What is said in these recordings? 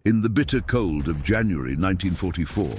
In the bitter cold of January 1944,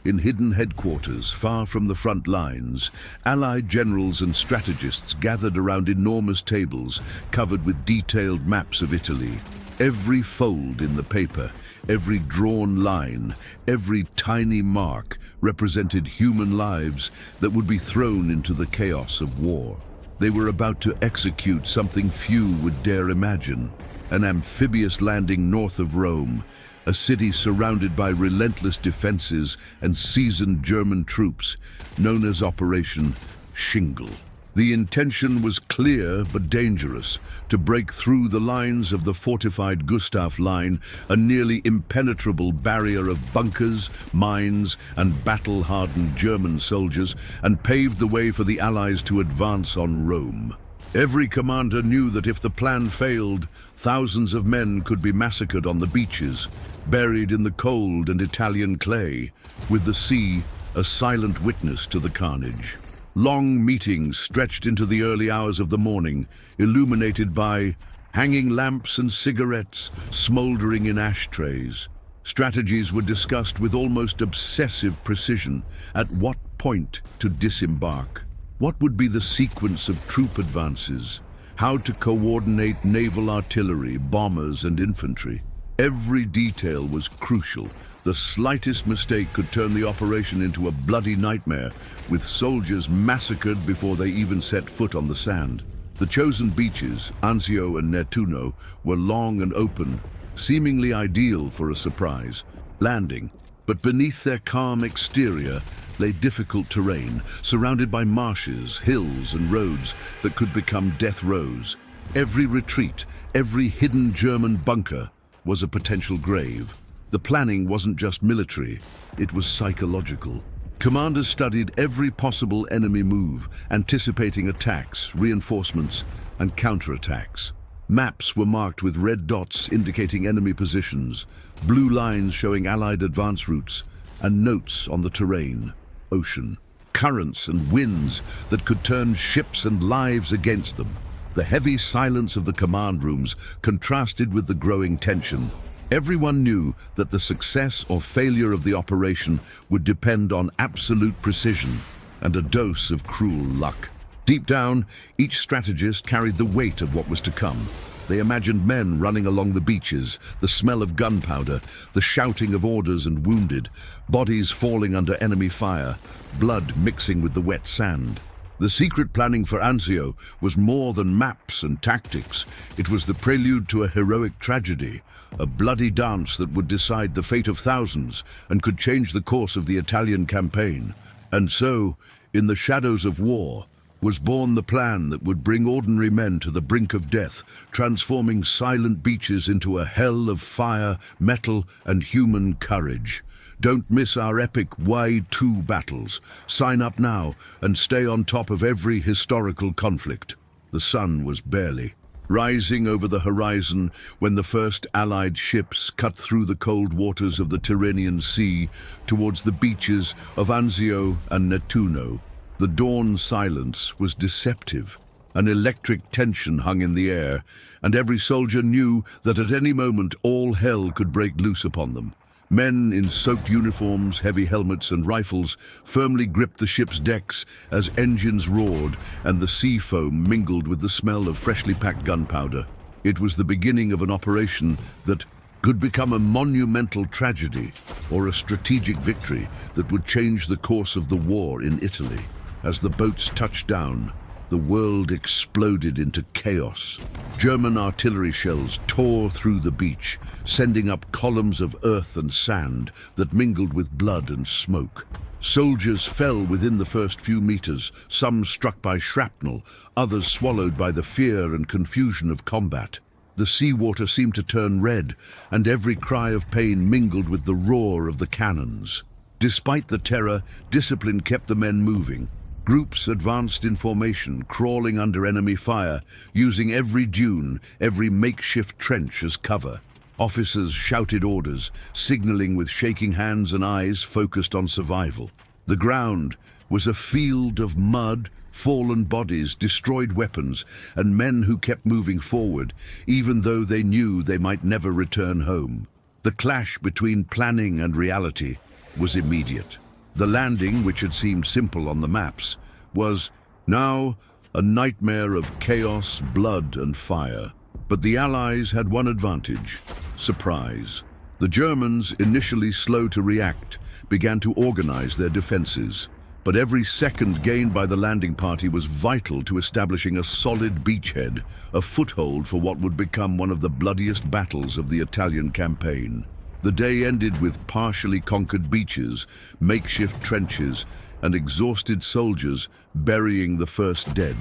in hidden headquarters far from the front lines, Allied generals and strategists gathered around enormous tables covered with detailed maps of Italy. Every fold in the paper, every drawn line, every tiny mark represented human lives that would be thrown into the chaos of war. They were about to execute something few would dare imagine: an amphibious landing north of Rome, a city surrounded by relentless defenses and seasoned German troops, known as Operation Shingle. The intention was clear but dangerous: to break through the lines of the fortified Gustav Line, a nearly impenetrable barrier of bunkers, mines, and battle-hardened German soldiers, and pave the way for the Allies to advance on Rome. Every commander knew that if the plan failed, thousands of men could be massacred on the beaches, buried in the cold and Italian clay, with the sea a silent witness to the carnage. Long meetings stretched into the early hours of the morning, illuminated by hanging lamps and cigarettes smoldering in ashtrays. Strategies were discussed with almost obsessive precision: at what point to disembark, what would be the sequence of troop advances, how to coordinate naval artillery, bombers, and infantry. Every detail was crucial. The slightest mistake could turn the operation into a bloody nightmare, with soldiers massacred before they even set foot on the sand. The chosen beaches, Anzio and Nettuno, were long and open, seemingly ideal for a surprise landing. But beneath their calm exterior lay difficult terrain, surrounded by marshes, hills, and roads that could become death rows. Every retreat, every hidden German bunker was a potential grave. The planning wasn't just military, it was psychological. Commanders studied every possible enemy move, anticipating attacks, reinforcements, and counterattacks. Maps were marked with red dots indicating enemy positions, blue lines showing Allied advance routes, and notes on the terrain: ocean, currents, and winds that could turn ships and lives against them. The heavy silence of the command rooms contrasted with the growing tension. Everyone knew that the success or failure of the operation would depend on absolute precision and a dose of cruel luck. Deep down, each strategist carried the weight of what was to come. They imagined men running along the beaches, the smell of gunpowder, the shouting of orders and wounded, bodies falling under enemy fire, blood mixing with the wet sand. The secret planning for Anzio was more than maps and tactics. It was the prelude to a heroic tragedy, a bloody dance that would decide the fate of thousands and could change the course of the Italian campaign. And so, in the shadows of war, was born the plan that would bring ordinary men to the brink of death, transforming silent beaches into a hell of fire, metal, and human courage. Don't miss our epic WW2 battles. Sign up now and stay on top of every historical conflict. The sun was barely rising over the horizon when the first Allied ships cut through the cold waters of the Tyrrhenian Sea towards the beaches of Anzio and Nettuno. The dawn silence was deceptive. An electric tension hung in the air, and every soldier knew that at any moment all hell could break loose upon them. Men in soaked uniforms, heavy helmets, and rifles firmly gripped the ship's decks as engines roared and the sea foam mingled with the smell of freshly packed gunpowder. It was the beginning of an operation that could become a monumental tragedy or a strategic victory that would change the course of the war in Italy. As the boats touched down, the world exploded into chaos. German artillery shells tore through the beach, sending up columns of earth and sand that mingled with blood and smoke. Soldiers fell within the first few meters, some struck by shrapnel, others swallowed by the fear and confusion of combat. The seawater seemed to turn red, and every cry of pain mingled with the roar of the cannons. Despite the terror, discipline kept the men moving. Groups advanced in formation, crawling under enemy fire, using every dune, every makeshift trench as cover. Officers shouted orders, signaling with shaking hands and eyes focused on survival. The ground was a field of mud, fallen bodies, destroyed weapons, and men who kept moving forward, even though they knew they might never return home. The clash between planning and reality was immediate. The landing, which had seemed simple on the maps, was now a nightmare of chaos, blood, and fire. But the Allies had one advantage: surprise. The Germans, initially slow to react, began to organize their defenses. But every second gained by the landing party was vital to establishing a solid beachhead, a foothold for what would become one of the bloodiest battles of the Italian campaign. The day ended with partially conquered beaches, makeshift trenches, and exhausted soldiers burying the first dead.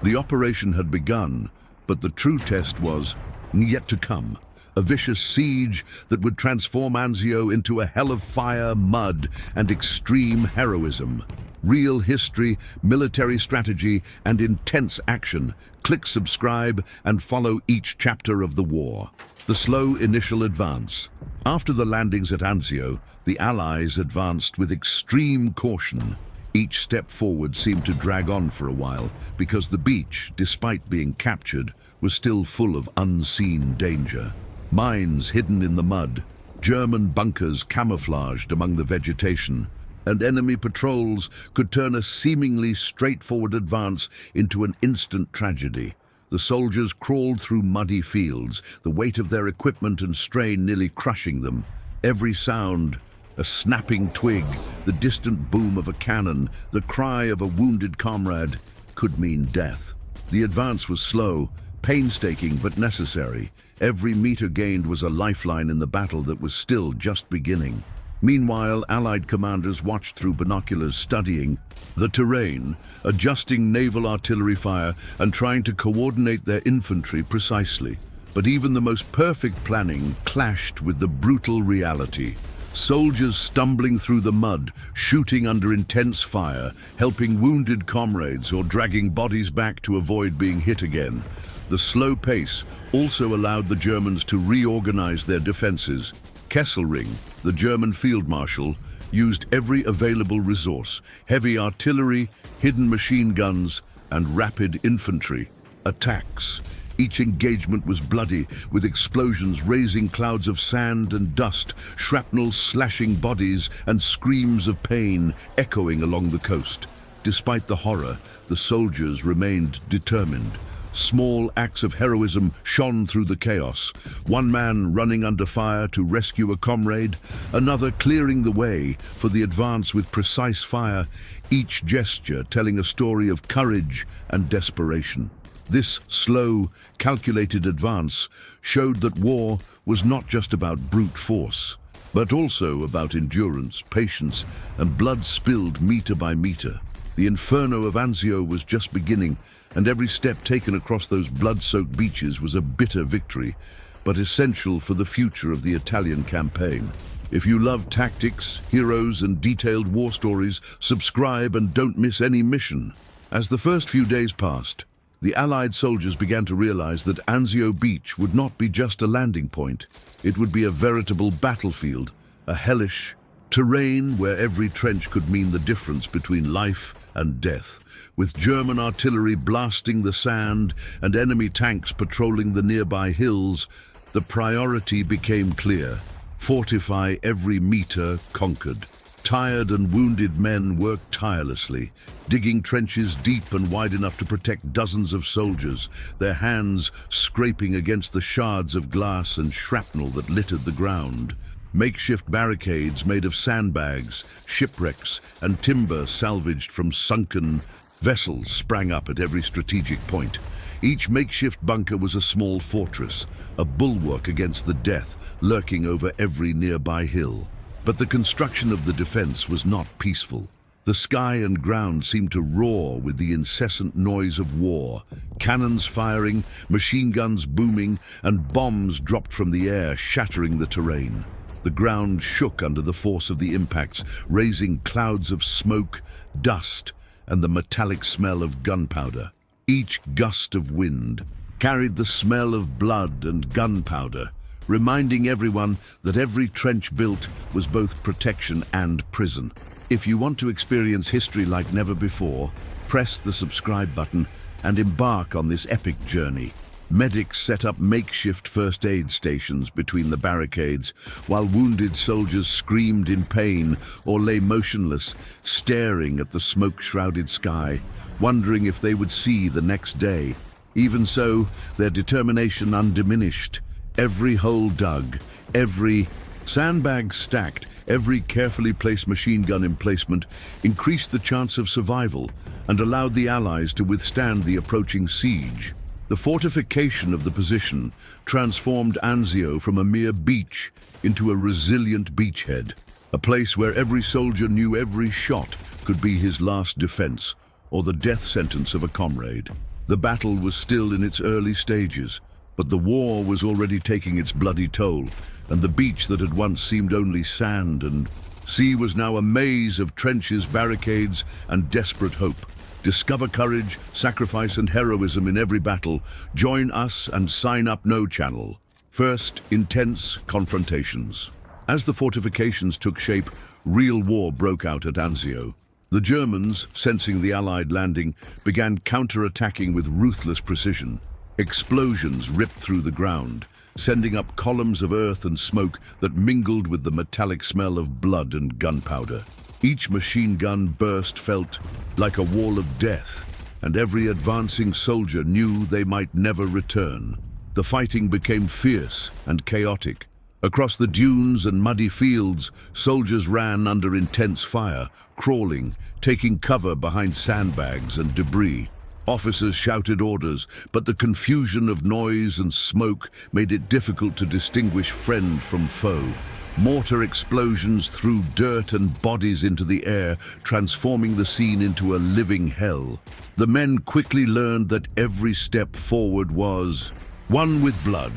The operation had begun, but the true test was yet to come. A vicious siege that would transform Anzio into a hell of fire, mud, and extreme heroism. Real history, military strategy, and intense action. Click subscribe and follow each chapter of the war. The slow initial advance. After the landings at Anzio, the Allies advanced with extreme caution. Each step forward seemed to drag on for a while, because the beach, despite being captured, was still full of unseen danger. Mines hidden in the mud, German bunkers camouflaged among the vegetation, and enemy patrols could turn a seemingly straightforward advance into an instant tragedy. The soldiers crawled through muddy fields, the weight of their equipment and strain nearly crushing them. Every sound, a snapping twig, the distant boom of a cannon, the cry of a wounded comrade, could mean death. The advance was slow, painstaking but necessary. Every meter gained was a lifeline in the battle that was still just beginning. Meanwhile, Allied commanders watched through binoculars, studying the terrain, adjusting naval artillery fire, and trying to coordinate their infantry precisely. But even the most perfect planning clashed with the brutal reality. Soldiers stumbling through the mud, shooting under intense fire, helping wounded comrades or dragging bodies back to avoid being hit again. The slow pace also allowed the Germans to reorganize their defenses. Kesselring, the German field marshal, used every available resource: heavy artillery, hidden machine guns, and rapid infantry attacks. Each engagement was bloody, with explosions raising clouds of sand and dust, shrapnel slashing bodies, and screams of pain echoing along the coast. Despite the horror, the soldiers remained determined. Small acts of heroism shone through the chaos. One man running under fire to rescue a comrade, another clearing the way for the advance with precise fire, each gesture telling a story of courage and desperation. This slow, calculated advance showed that war was not just about brute force, but also about endurance, patience, and blood spilled meter by meter. The inferno of Anzio was just beginning, and every step taken across those blood-soaked beaches was a bitter victory, but essential for the future of the Italian campaign. If you love tactics, heroes, and detailed war stories, subscribe and don't miss any mission. As the first few days passed, the Allied soldiers began to realize that Anzio Beach would not be just a landing point. It would be a veritable battlefield, a hellish terrain where every trench could mean the difference between life and death. With German artillery blasting the sand and enemy tanks patrolling the nearby hills, the priority became clear: fortify every meter conquered. Tired and wounded men worked tirelessly, digging trenches deep and wide enough to protect dozens of soldiers, their hands scraping against the shards of glass and shrapnel that littered the ground. Makeshift barricades made of sandbags, shipwrecks, and timber salvaged from sunken vessels sprang up at every strategic point. Each makeshift bunker was a small fortress, a bulwark against the death lurking over every nearby hill. But the construction of the defense was not peaceful. The sky and ground seemed to roar with the incessant noise of war. Cannons firing, machine guns booming, and bombs dropped from the air, shattering the terrain. The ground shook under the force of the impacts, raising clouds of smoke, dust, and the metallic smell of gunpowder. Each gust of wind carried the smell of blood and gunpowder, reminding everyone that every trench built was both protection and prison. If you want to experience history like never before, press the subscribe button and embark on this epic journey. Medics set up makeshift first aid stations between the barricades, while wounded soldiers screamed in pain or lay motionless, staring at the smoke-shrouded sky, wondering if they would see the next day. Even so, their determination undiminished. Every hole dug, every sandbag stacked, every carefully placed machine gun emplacement increased the chance of survival and allowed the Allies to withstand the approaching siege. The fortification of the position transformed Anzio from a mere beach into a resilient beachhead, a place where every soldier knew every shot could be his last defense or the death sentence of a comrade. The battle was still in its early stages, but the war was already taking its bloody toll, and the beach that had once seemed only sand and sea was now a maze of trenches, barricades, and desperate hope. Discover courage, sacrifice, and heroism in every battle. Join us and sign up No Channel. First, intense confrontations. As the fortifications took shape, real war broke out at Anzio. The Germans, sensing the Allied landing, began counter-attacking with ruthless precision. Explosions ripped through the ground, sending up columns of earth and smoke that mingled with the metallic smell of blood and gunpowder. Each machine gun burst felt like a wall of death, and every advancing soldier knew they might never return. The fighting became fierce and chaotic. Across the dunes and muddy fields, soldiers ran under intense fire, crawling, taking cover behind sandbags and debris. Officers shouted orders, but the confusion of noise and smoke made it difficult to distinguish friend from foe. Mortar explosions threw dirt and bodies into the air, transforming the scene into a living hell. The men quickly learned that every step forward was one with blood.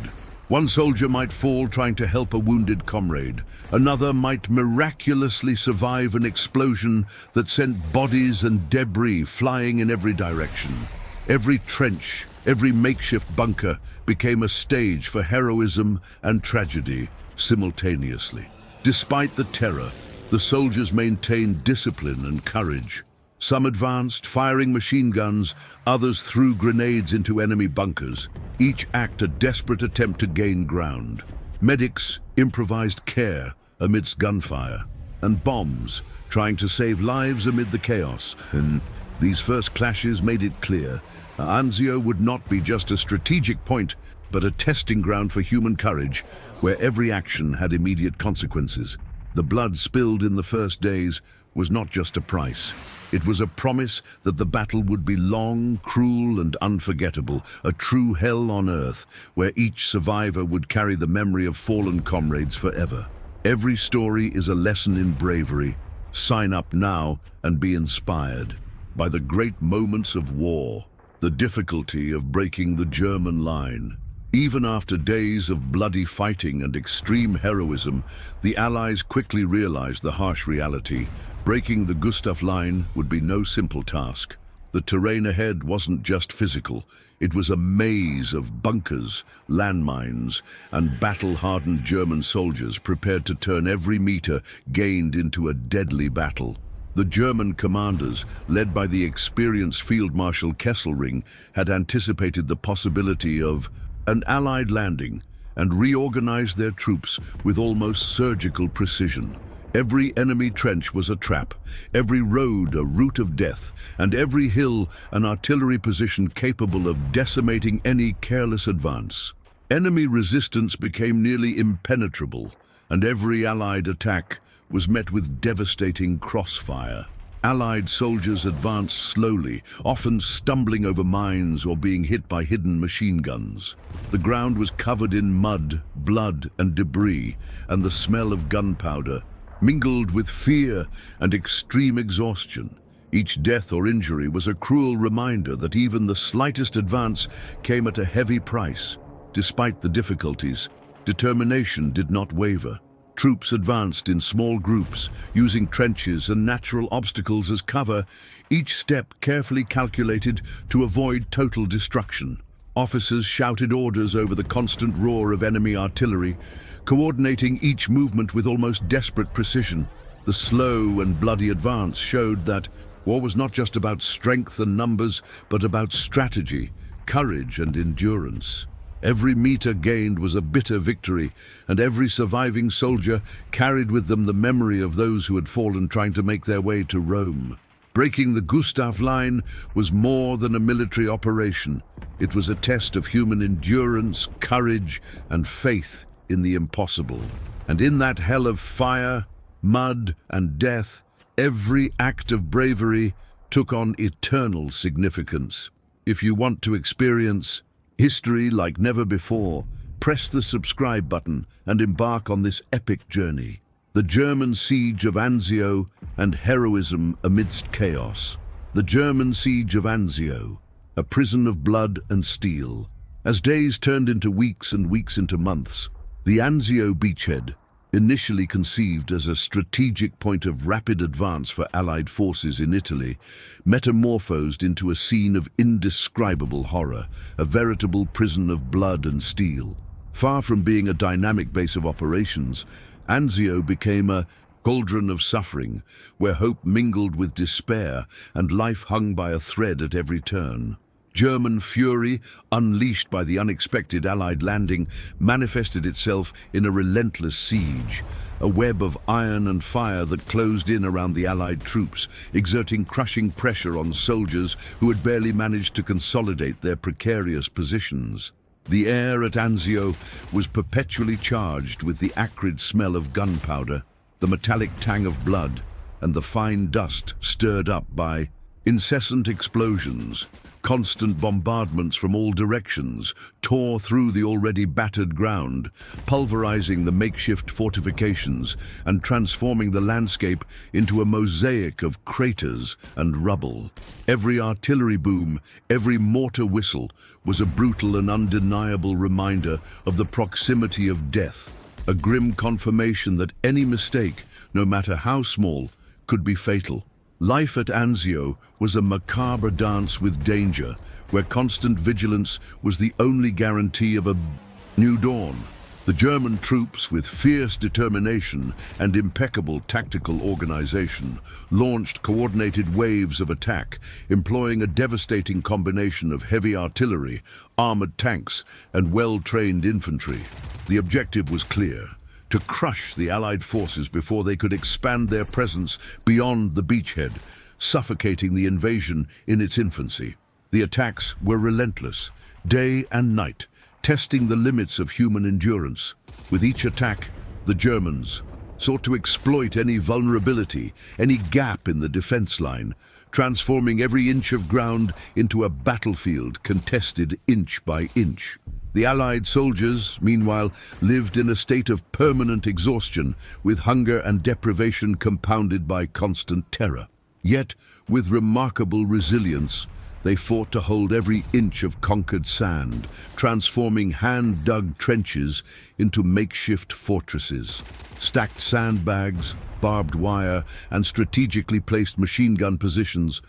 One soldier might fall trying to help a wounded comrade. Another might miraculously survive an explosion that sent bodies and debris flying in every direction. Every trench, every makeshift bunker became a stage for heroism and tragedy simultaneously. Despite the terror, the soldiers maintained discipline and courage. Some advanced, firing machine guns, others threw grenades into enemy bunkers, each act a desperate attempt to gain ground. Medics improvised care amidst gunfire, and bombs trying to save lives amid the chaos. And these first clashes made it clear Anzio would not be just a strategic point, but a testing ground for human courage, where every action had immediate consequences. The blood spilled in the first days was not just a price. It was a promise that the battle would be long, cruel, and unforgettable, a true hell on earth, where each survivor would carry the memory of fallen comrades forever. Every story is a lesson in bravery. Sign up now and be inspired by the great moments of war, the difficulty of breaking the German line. Even after days of bloody fighting and extreme heroism, the Allies quickly realized the harsh reality. Breaking the Gustav line would be no simple task. The terrain ahead wasn't just physical. It was a maze of bunkers, landmines, and battle-hardened German soldiers prepared to turn every meter gained into a deadly battle. The German commanders, led by the experienced Field Marshal Kesselring, had anticipated the possibility of an Allied landing and reorganized their troops with almost surgical precision. Every enemy trench was a trap, every road a route of death, and every hill an artillery position capable of decimating any careless advance. Enemy resistance became nearly impenetrable, and every Allied attack was met with devastating crossfire. Allied soldiers advanced slowly, often stumbling over mines or being hit by hidden machine guns. The ground was covered in mud, blood, and debris, and the smell of gunpowder mingled with fear and extreme exhaustion. Each death or injury was a cruel reminder that even the slightest advance came at a heavy price. Despite the difficulties, determination did not waver. Troops advanced in small groups, using trenches and natural obstacles as cover, each step carefully calculated to avoid total destruction. Officers shouted orders over the constant roar of enemy artillery, coordinating each movement with almost desperate precision. The slow and bloody advance showed that war was not just about strength and numbers, but about strategy, courage and endurance. Every meter gained was a bitter victory, and every surviving soldier carried with them the memory of those who had fallen trying to make their way to Rome. Breaking the Gustav line was more than a military operation. It was a test of human endurance, courage, and faith in the impossible. And in that hell of fire, mud, and death, every act of bravery took on eternal significance. If you want to experience history like never before, press the subscribe button and embark on this epic journey. The German siege of Anzio and heroism amidst chaos. The German siege of Anzio, a prison of blood and steel. As days turned into weeks and weeks into months, the Anzio beachhead, initially conceived as a strategic point of rapid advance for Allied forces in Italy, metamorphosed into a scene of indescribable horror, a veritable prison of blood and steel. Far from being a dynamic base of operations, Anzio became a cauldron of suffering, where hope mingled with despair and life hung by a thread at every turn. German fury, unleashed by the unexpected Allied landing, manifested itself in a relentless siege, a web of iron and fire that closed in around the Allied troops, exerting crushing pressure on soldiers who had barely managed to consolidate their precarious positions. The air at Anzio was perpetually charged with the acrid smell of gunpowder, the metallic tang of blood, and the fine dust stirred up by incessant explosions. Constant bombardments from all directions tore through the already battered ground, pulverizing the makeshift fortifications and transforming the landscape into a mosaic of craters and rubble. Every artillery boom, every mortar whistle was a brutal and undeniable reminder of the proximity of death, a grim confirmation that any mistake, no matter how small, could be fatal. Life at Anzio was a macabre dance with danger, where constant vigilance was the only guarantee of a new dawn. The German troops, with fierce determination and impeccable tactical organization, launched coordinated waves of attack, employing a devastating combination of heavy artillery, armored tanks, and well-trained infantry. The objective was clear: to crush the Allied forces before they could expand their presence beyond the beachhead, suffocating the invasion in its infancy. The attacks were relentless, day and night, testing the limits of human endurance. With each attack, the Germans sought to exploit any vulnerability, any gap in the defense line, transforming every inch of ground into a battlefield contested inch by inch. The Allied soldiers, meanwhile, lived in a state of permanent exhaustion, with hunger and deprivation compounded by constant terror. Yet, with remarkable resilience, they fought to hold every inch of conquered sand, transforming hand-dug trenches into makeshift fortresses. Stacked sandbags, barbed wire, and strategically placed machine gun positions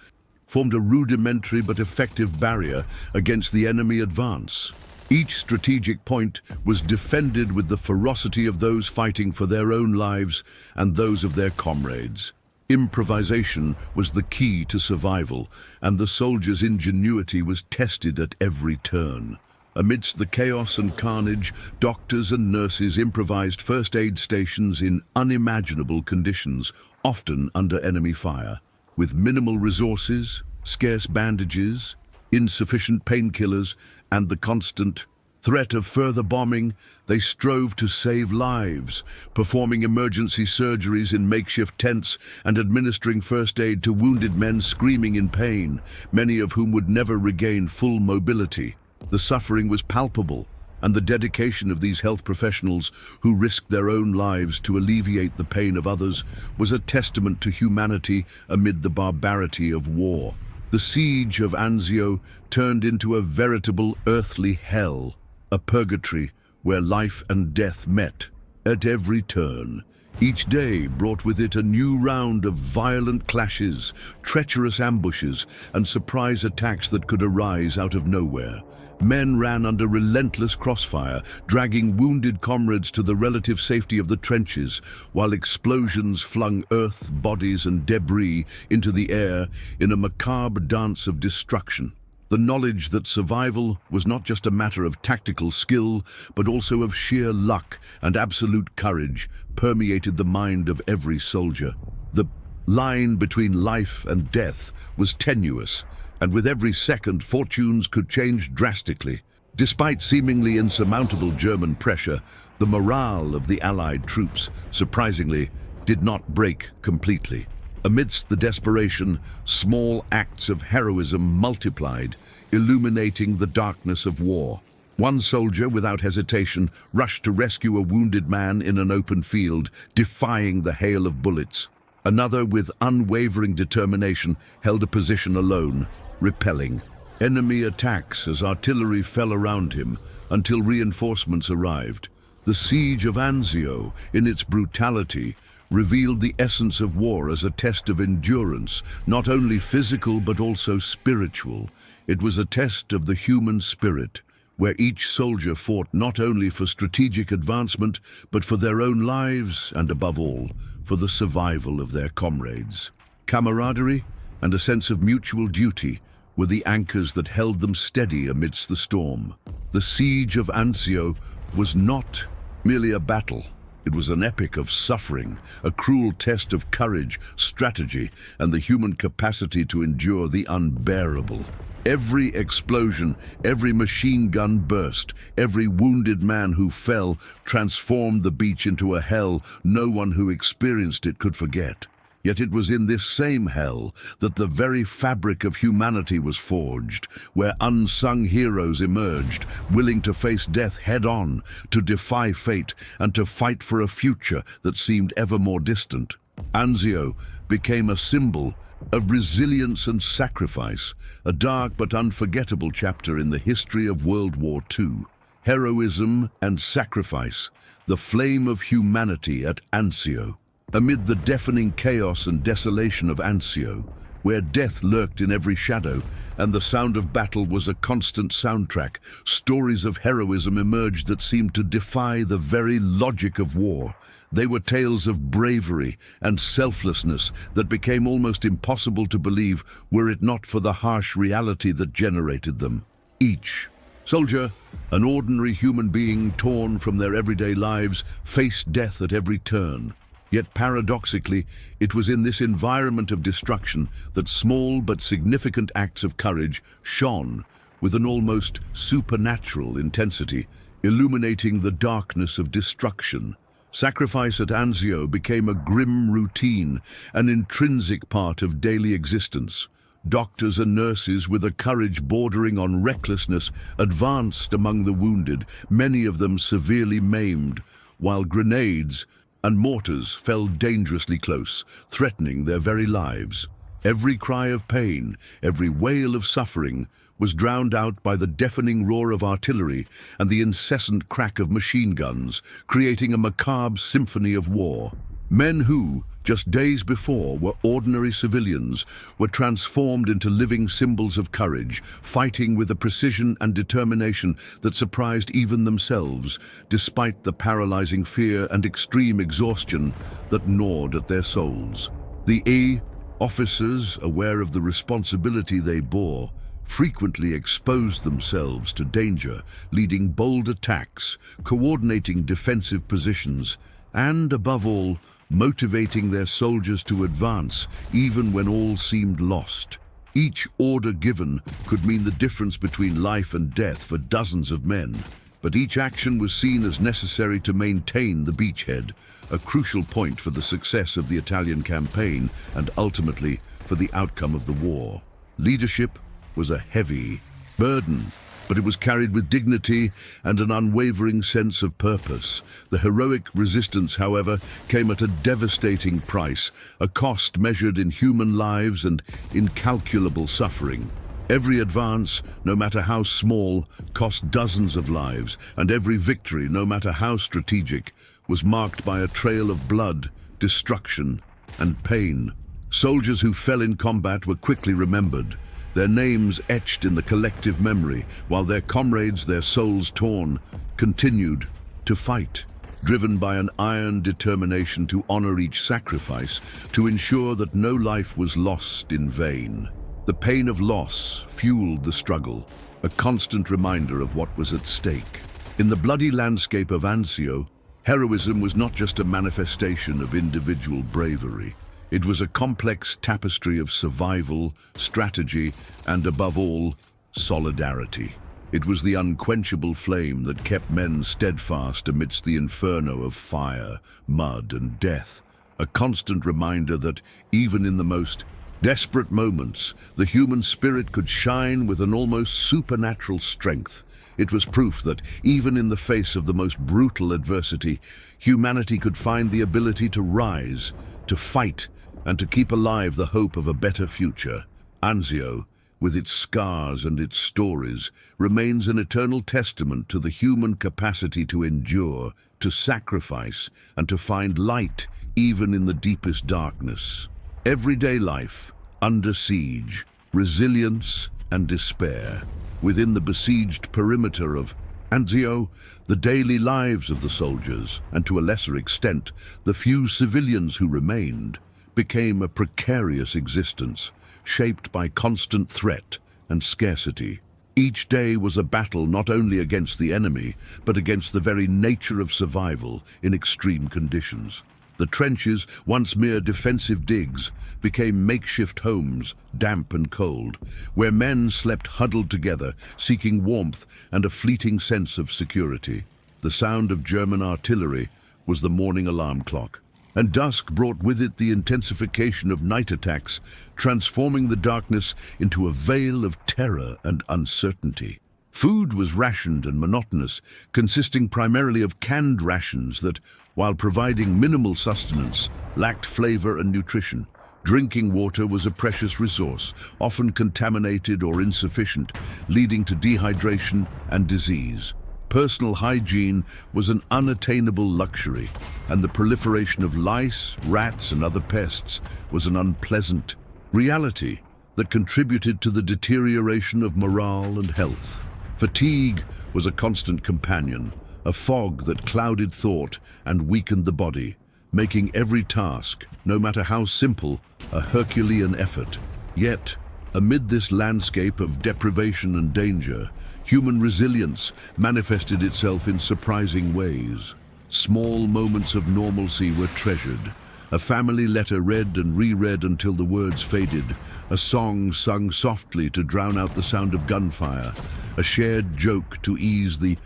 formed a rudimentary but effective barrier against the enemy advance. Each strategic point was defended with the ferocity of those fighting for their own lives and those of their comrades. Improvisation was the key to survival, and the soldiers' ingenuity was tested at every turn. Amidst the chaos and carnage, doctors and nurses improvised first aid stations in unimaginable conditions, often under enemy fire. With minimal resources, scarce bandages, insufficient painkillers, and the constant threat of further bombing, they strove to save lives, performing emergency surgeries in makeshift tents and administering first aid to wounded men screaming in pain, many of whom would never regain full mobility. The suffering was palpable, and the dedication of these health professionals, who risked their own lives to alleviate the pain of others, was a testament to humanity amid the barbarity of war. The siege of Anzio turned into a veritable earthly hell, a purgatory where life and death met at every turn. Each day brought with it a new round of violent clashes, treacherous ambushes, and surprise attacks that could arise out of nowhere. Men ran under relentless crossfire, dragging wounded comrades to the relative safety of the trenches, while explosions flung earth, bodies, and debris into the air in a macabre dance of destruction. The knowledge that survival was not just a matter of tactical skill, but also of sheer luck and absolute courage permeated the mind of every soldier. The line between life and death was tenuous, and with every second fortunes could change drastically. Despite seemingly insurmountable German pressure, the morale of the Allied troops, surprisingly, did not break completely. Amidst the desperation, small acts of heroism multiplied, illuminating the darkness of war. One soldier, without hesitation, rushed to rescue a wounded man in an open field, defying the hail of bullets. Another, with unwavering determination, held a position alone, repelling enemy attacks as artillery fell around him until reinforcements arrived. The siege of Anzio, in its brutality, revealed the essence of war as a test of endurance, not only physical but also spiritual. It was a test of the human spirit, where each soldier fought not only for strategic advancement, but for their own lives and, above all, for the survival of their comrades. Camaraderie and a sense of mutual duty were the anchors that held them steady amidst the storm. The siege of Anzio was not merely a battle. It was an epic of suffering, a cruel test of courage, strategy, and the human capacity to endure the unbearable. Every explosion, every machine gun burst, every wounded man who fell transformed the beach into a hell no one who experienced it could forget. Yet it was in this same hell that the very fabric of humanity was forged, where unsung heroes emerged, willing to face death head-on, to defy fate, and to fight for a future that seemed ever more distant. Anzio became a symbol of resilience and sacrifice, a dark but unforgettable chapter in the history of World War II. Heroism and sacrifice, the flame of humanity at Anzio. Amid the deafening chaos and desolation of Anzio, where death lurked in every shadow and the sound of battle was a constant soundtrack, stories of heroism emerged that seemed to defy the very logic of war. They were tales of bravery and selflessness that became almost impossible to believe were it not for the harsh reality that generated them. Each soldier, an ordinary human being torn from their everyday lives, faced death at every turn. Yet paradoxically, it was in this environment of destruction that small but significant acts of courage shone with an almost supernatural intensity, illuminating the darkness of destruction. Sacrifice at Anzio became a grim routine, an intrinsic part of daily existence. Doctors and nurses, with a courage bordering on recklessness, advanced among the wounded, many of them severely maimed, while grenades and mortars fell dangerously close, threatening their very lives. Every cry of pain, every wail of suffering, was drowned out by the deafening roar of artillery and the incessant crack of machine guns, creating a macabre symphony of war. Men who, just days before, were ordinary civilians, were transformed into living symbols of courage, fighting with a precision and determination that surprised even themselves, despite the paralyzing fear and extreme exhaustion that gnawed at their souls. The officers, aware of the responsibility they bore, frequently exposed themselves to danger, leading bold attacks, coordinating defensive positions, and, above all, motivating their soldiers to advance even when all seemed lost. Each order given could mean the difference between life and death for dozens of men, but each action was seen as necessary to maintain the beachhead, a crucial point for the success of the Italian campaign and ultimately for the outcome of the war. Leadership was a heavy burden, but it was carried with dignity and an unwavering sense of purpose. The heroic resistance, however, came at a devastating price, a cost measured in human lives and incalculable suffering. Every advance, no matter how small, cost dozens of lives, and every victory, no matter how strategic, was marked by a trail of blood, destruction, and pain. Soldiers who fell in combat were quickly remembered, their names etched in the collective memory, while their comrades, their souls torn, continued to fight, driven by an iron determination to honor each sacrifice, to ensure that no life was lost in vain. The pain of loss fueled the struggle, a constant reminder of what was at stake. In the bloody landscape of Anzio, heroism was not just a manifestation of individual bravery. It was a complex tapestry of survival, strategy, and above all, solidarity. It was the unquenchable flame that kept men steadfast amidst the inferno of fire, mud, and death, a constant reminder that, even in the most desperate moments, the human spirit could shine with an almost supernatural strength. It was proof that, even in the face of the most brutal adversity, humanity could find the ability to rise, to fight, and to keep alive the hope of a better future. Anzio, with its scars and its stories, remains an eternal testament to the human capacity to endure, to sacrifice, and to find light even in the deepest darkness. Everyday life, under siege, resilience and despair. Within the besieged perimeter of Anzio, the daily lives of the soldiers, and to a lesser extent, the few civilians who remained, became a precarious existence, shaped by constant threat and scarcity. Each day was a battle not only against the enemy, but against the very nature of survival in extreme conditions. The trenches, once mere defensive digs, became makeshift homes, damp and cold, where men slept huddled together, seeking warmth and a fleeting sense of security. The sound of German artillery was the morning alarm clock, and dusk brought with it the intensification of night attacks, transforming the darkness into a veil of terror and uncertainty. Food was rationed and monotonous, consisting primarily of canned rations that, while providing minimal sustenance, lacked flavor and nutrition. Drinking water was a precious resource, often contaminated or insufficient, leading to dehydration and disease. Personal hygiene was an unattainable luxury, and the proliferation of lice, rats, and other pests was an unpleasant reality that contributed to the deterioration of morale and health. Fatigue was a constant companion, a fog that clouded thought and weakened the body, making every task, no matter how simple, a Herculean effort. Yet, amid this landscape of deprivation and danger, human resilience manifested itself in surprising ways. Small moments of normalcy were treasured, a family letter read and reread until the words faded, a song sung softly to drown out the sound of gunfire, a shared joke to ease the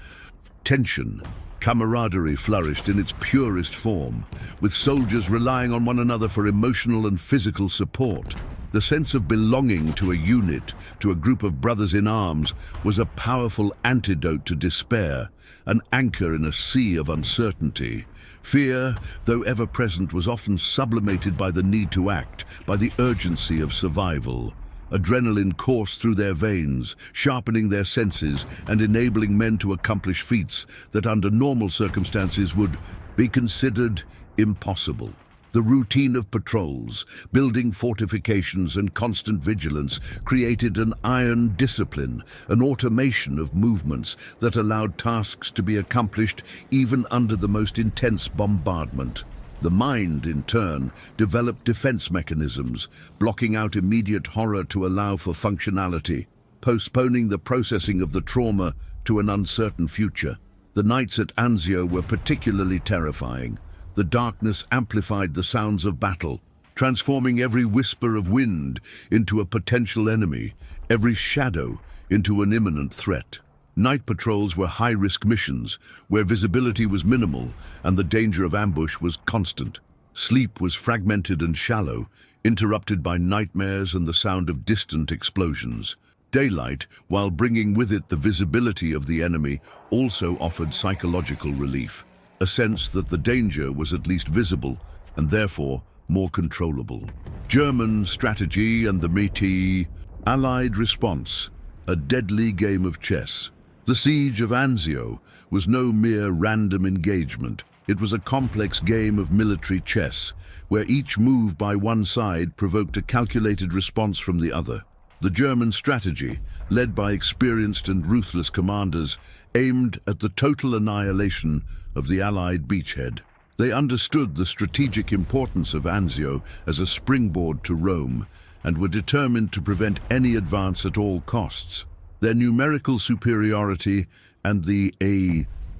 tension. Camaraderie flourished in its purest form, with soldiers relying on one another for emotional and physical support. The sense of belonging to a unit, to a group of brothers in arms, was a powerful antidote to despair, an anchor in a sea of uncertainty. Fear, though ever present, was often sublimated by the need to act, by the urgency of survival. Adrenaline coursed through their veins, sharpening their senses and enabling men to accomplish feats that under normal circumstances would be considered impossible. The routine of patrols, building fortifications and constant vigilance created an iron discipline, an automation of movements that allowed tasks to be accomplished even under the most intense bombardment. The mind, in turn, developed defense mechanisms, blocking out immediate horror to allow for functionality, postponing the processing of the trauma to an uncertain future. The nights at Anzio were particularly terrifying. The darkness amplified the sounds of battle, transforming every whisper of wind into a potential enemy, every shadow into an imminent threat. Night patrols were high-risk missions, where visibility was minimal and the danger of ambush was constant. Sleep was fragmented and shallow, interrupted by nightmares and the sound of distant explosions. Daylight, while bringing with it the visibility of the enemy, also offered psychological relief, a sense that the danger was at least visible and therefore more controllable. German strategy and the mighty Allied response, a deadly game of chess. The siege of Anzio was no mere random engagement. It was a complex game of military chess, where each move by one side provoked a calculated response from the other. The German strategy, led by experienced and ruthless commanders, aimed at the total annihilation of the Allied beachhead. They understood the strategic importance of Anzio as a springboard to Rome, and were determined to prevent any advance at all costs. Their numerical superiority and the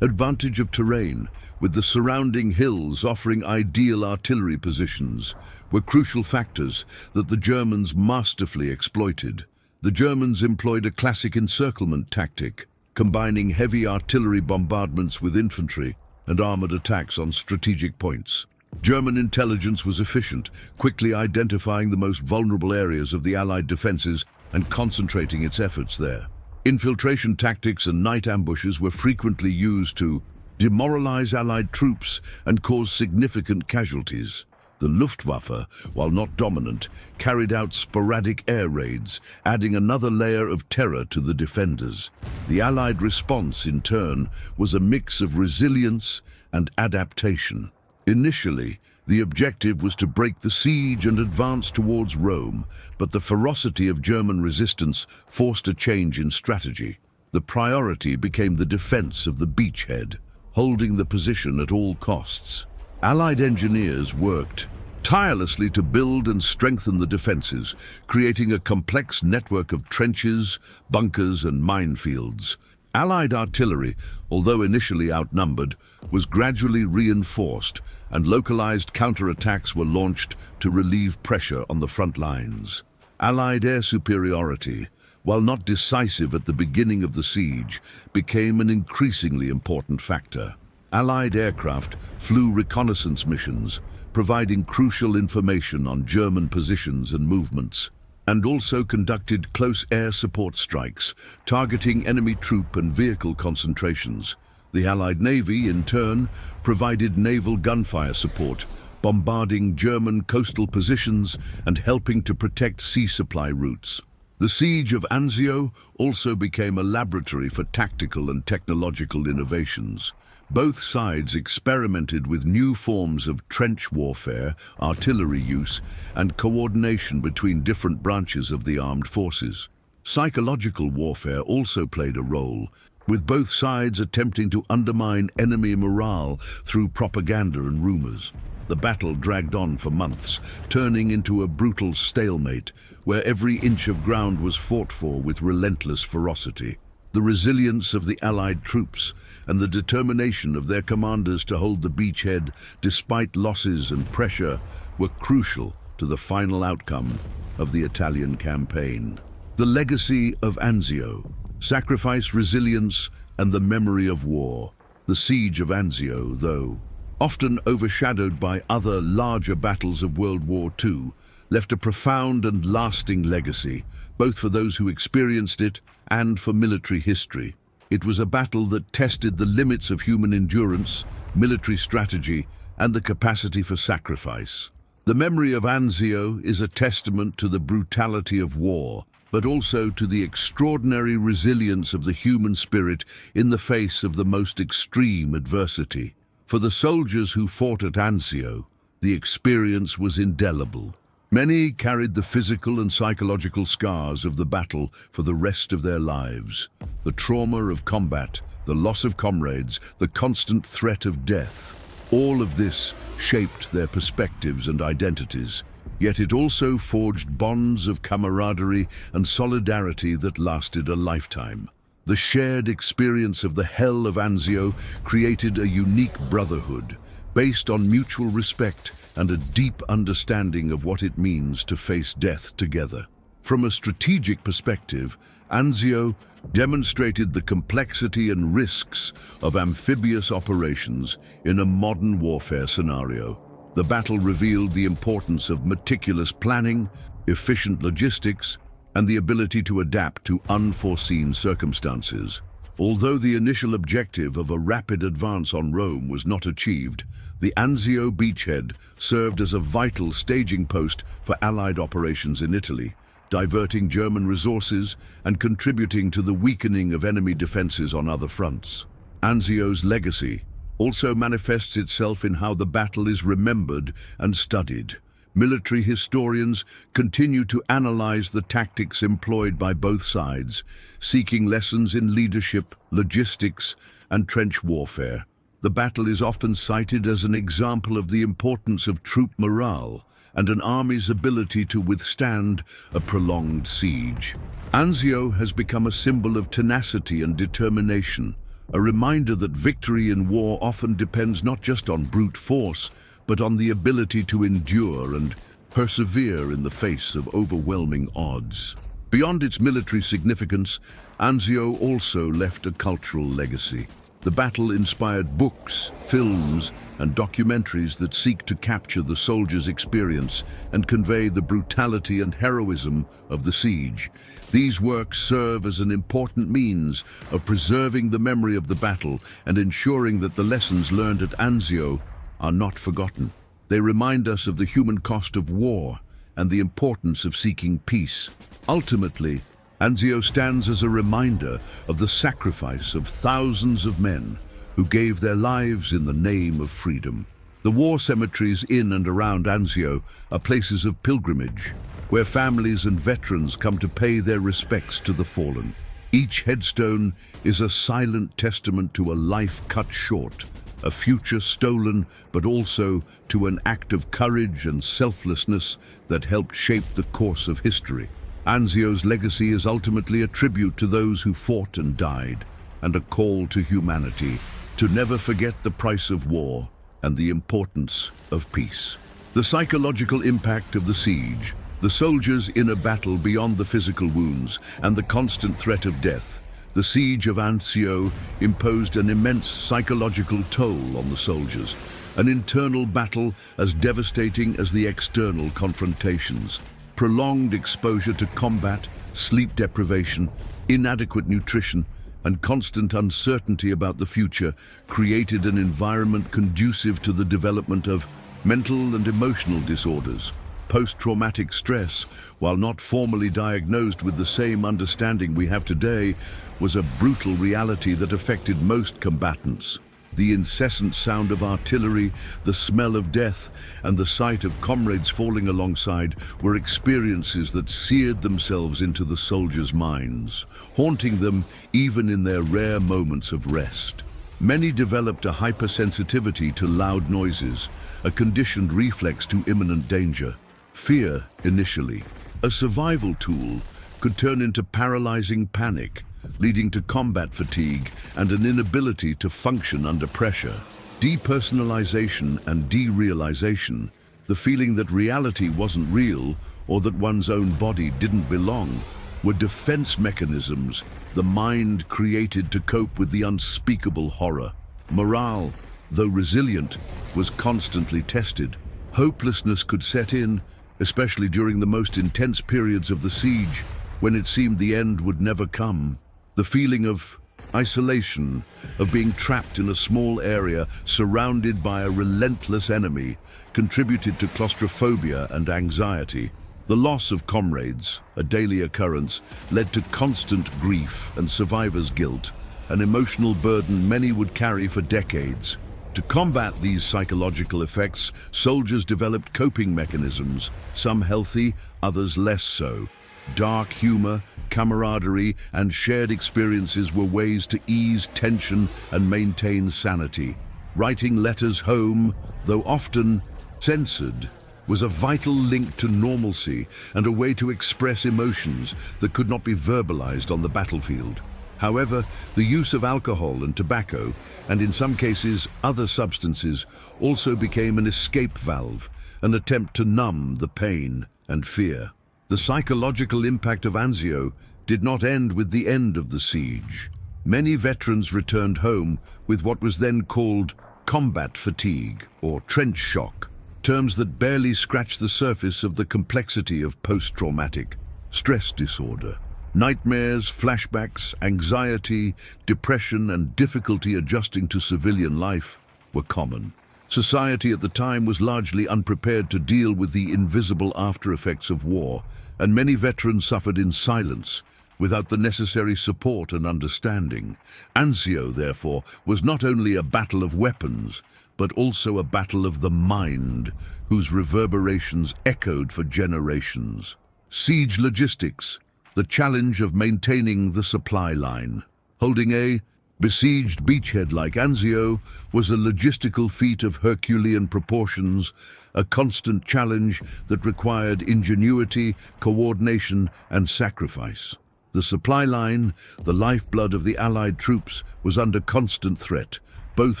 advantage of terrain, with the surrounding hills offering ideal artillery positions, were crucial factors that the Germans masterfully exploited. The Germans employed a classic encirclement tactic, combining heavy artillery bombardments with infantry and armored attacks on strategic points. German intelligence was efficient, quickly identifying the most vulnerable areas of the Allied defenses and concentrating its efforts there. Infiltration tactics and night ambushes were frequently used to demoralize Allied troops and cause significant casualties. The Luftwaffe, while not dominant, carried out sporadic air raids, adding another layer of terror to the defenders. The Allied response, in turn, was a mix of resilience and adaptation. Initially, the objective was to break the siege and advance towards Rome, but the ferocity of German resistance forced a change in strategy. The priority became the defense of the beachhead, holding the position at all costs. Allied engineers worked tirelessly to build and strengthen the defenses, creating a complex network of trenches, bunkers, and minefields. Allied artillery, although initially outnumbered, was gradually reinforced, and localized counterattacks were launched to relieve pressure on the front lines. Allied air superiority, while not decisive at the beginning of the siege, became an increasingly important factor. Allied aircraft flew reconnaissance missions, providing crucial information on German positions and movements, and also conducted close air support strikes, targeting enemy troop and vehicle concentrations. The Allied Navy, in turn, provided naval gunfire support, bombarding German coastal positions and helping to protect sea supply routes. The Siege of Anzio also became a laboratory for tactical and technological innovations. Both sides experimented with new forms of trench warfare, artillery use, and coordination between different branches of the armed forces. Psychological warfare also played a role, with both sides attempting to undermine enemy morale through propaganda and rumors. The battle dragged on for months, turning into a brutal stalemate where every inch of ground was fought for with relentless ferocity. The resilience of the Allied troops and the determination of their commanders to hold the beachhead despite losses and pressure were crucial to the final outcome of the Italian campaign. The legacy of Anzio: sacrifice, resilience, and the memory of war. The Siege of Anzio, though often overshadowed by other larger battles of World War II, left a profound and lasting legacy, both for those who experienced it and for military history. It was a battle that tested the limits of human endurance, military strategy, and the capacity for sacrifice. The memory of Anzio is a testament to the brutality of war, but also to the extraordinary resilience of the human spirit in the face of the most extreme adversity. For the soldiers who fought at Anzio, the experience was indelible. Many carried the physical and psychological scars of the battle for the rest of their lives. The trauma of combat, the loss of comrades, the constant threat of death, all of this shaped their perspectives and identities. Yet it also forged bonds of camaraderie and solidarity that lasted a lifetime. The shared experience of the hell of Anzio created a unique brotherhood, based on mutual respect and a deep understanding of what it means to face death together. From a strategic perspective, Anzio demonstrated the complexity and risks of amphibious operations in a modern warfare scenario. The battle revealed the importance of meticulous planning, efficient logistics, and the ability to adapt to unforeseen circumstances. Although the initial objective of a rapid advance on Rome was not achieved, the Anzio beachhead served as a vital staging post for Allied operations in Italy, diverting German resources and contributing to the weakening of enemy defenses on other fronts. Anzio's legacy also manifests itself in how the battle is remembered and studied. Military historians continue to analyze the tactics employed by both sides, seeking lessons in leadership, logistics, and trench warfare. The battle is often cited as an example of the importance of troop morale and an army's ability to withstand a prolonged siege. Anzio has become a symbol of tenacity and determination, a reminder that victory in war often depends not just on brute force, but on the ability to endure and persevere in the face of overwhelming odds. Beyond its military significance, Anzio also left a cultural legacy. The battle inspired books, films, and documentaries that seek to capture the soldiers' experience and convey the brutality and heroism of the siege. These works serve as an important means of preserving the memory of the battle and ensuring that the lessons learned at Anzio are not forgotten. They remind us of the human cost of war and the importance of seeking peace. Ultimately, Anzio stands as a reminder of the sacrifice of thousands of men who gave their lives in the name of freedom. The war cemeteries in and around Anzio are places of pilgrimage, where families and veterans come to pay their respects to the fallen. Each headstone is a silent testament to a life cut short, a future stolen, but also to an act of courage and selflessness that helped shape the course of history. Anzio's legacy is ultimately a tribute to those who fought and died, and a call to humanity to never forget the price of war and the importance of peace. The psychological impact of the siege, the soldiers in a battle beyond the physical wounds, and the constant threat of death. The siege of Anzio imposed an immense psychological toll on the soldiers, an internal battle as devastating as the external confrontations. Prolonged exposure to combat, sleep deprivation, inadequate nutrition, and constant uncertainty about the future created an environment conducive to the development of mental and emotional disorders. Post-traumatic stress, while not formally diagnosed with the same understanding we have today, was a brutal reality that affected most combatants. The incessant sound of artillery, the smell of death, and the sight of comrades falling alongside were experiences that seared themselves into the soldiers' minds, haunting them even in their rare moments of rest. Many developed a hypersensitivity to loud noises, a conditioned reflex to imminent danger. Fear, initially, a survival tool, could turn into paralyzing panic, leading to combat fatigue and an inability to function under pressure. Depersonalization and derealization, the feeling that reality wasn't real or that one's own body didn't belong, were defense mechanisms the mind created to cope with the unspeakable horror. Morale, though resilient, was constantly tested. Hopelessness could set in, especially during the most intense periods of the siege, when it seemed the end would never come. The feeling of isolation, of being trapped in a small area surrounded by a relentless enemy, contributed to claustrophobia and anxiety. The loss of comrades, a daily occurrence, led to constant grief and survivor's guilt, an emotional burden many would carry for decades. To combat these psychological effects, soldiers developed coping mechanisms, some healthy, others less so. Dark humor, camaraderie, and shared experiences were ways to ease tension and maintain sanity. Writing letters home, though often censored, was a vital link to normalcy and a way to express emotions that could not be verbalized on the battlefield. However, the use of alcohol and tobacco, and in some cases other substances, also became an escape valve, an attempt to numb the pain and fear. The psychological impact of Anzio did not end with the end of the siege. Many veterans returned home with what was then called combat fatigue or trench shock, terms that barely scratch the surface of the complexity of post-traumatic stress disorder. Nightmares, flashbacks, anxiety, depression, and difficulty adjusting to civilian life were common. Society at the time was largely unprepared to deal with the invisible after-effects of war, and many veterans suffered in silence, without the necessary support and understanding. Anzio, therefore, was not only a battle of weapons, but also a battle of the mind, whose reverberations echoed for generations. Siege logistics, the challenge of maintaining the supply line. Holding a Besieged beachhead like Anzio was a logistical feat of Herculean proportions, a constant challenge that required ingenuity, coordination, and sacrifice. The supply line, the lifeblood of the Allied troops, was under constant threat, both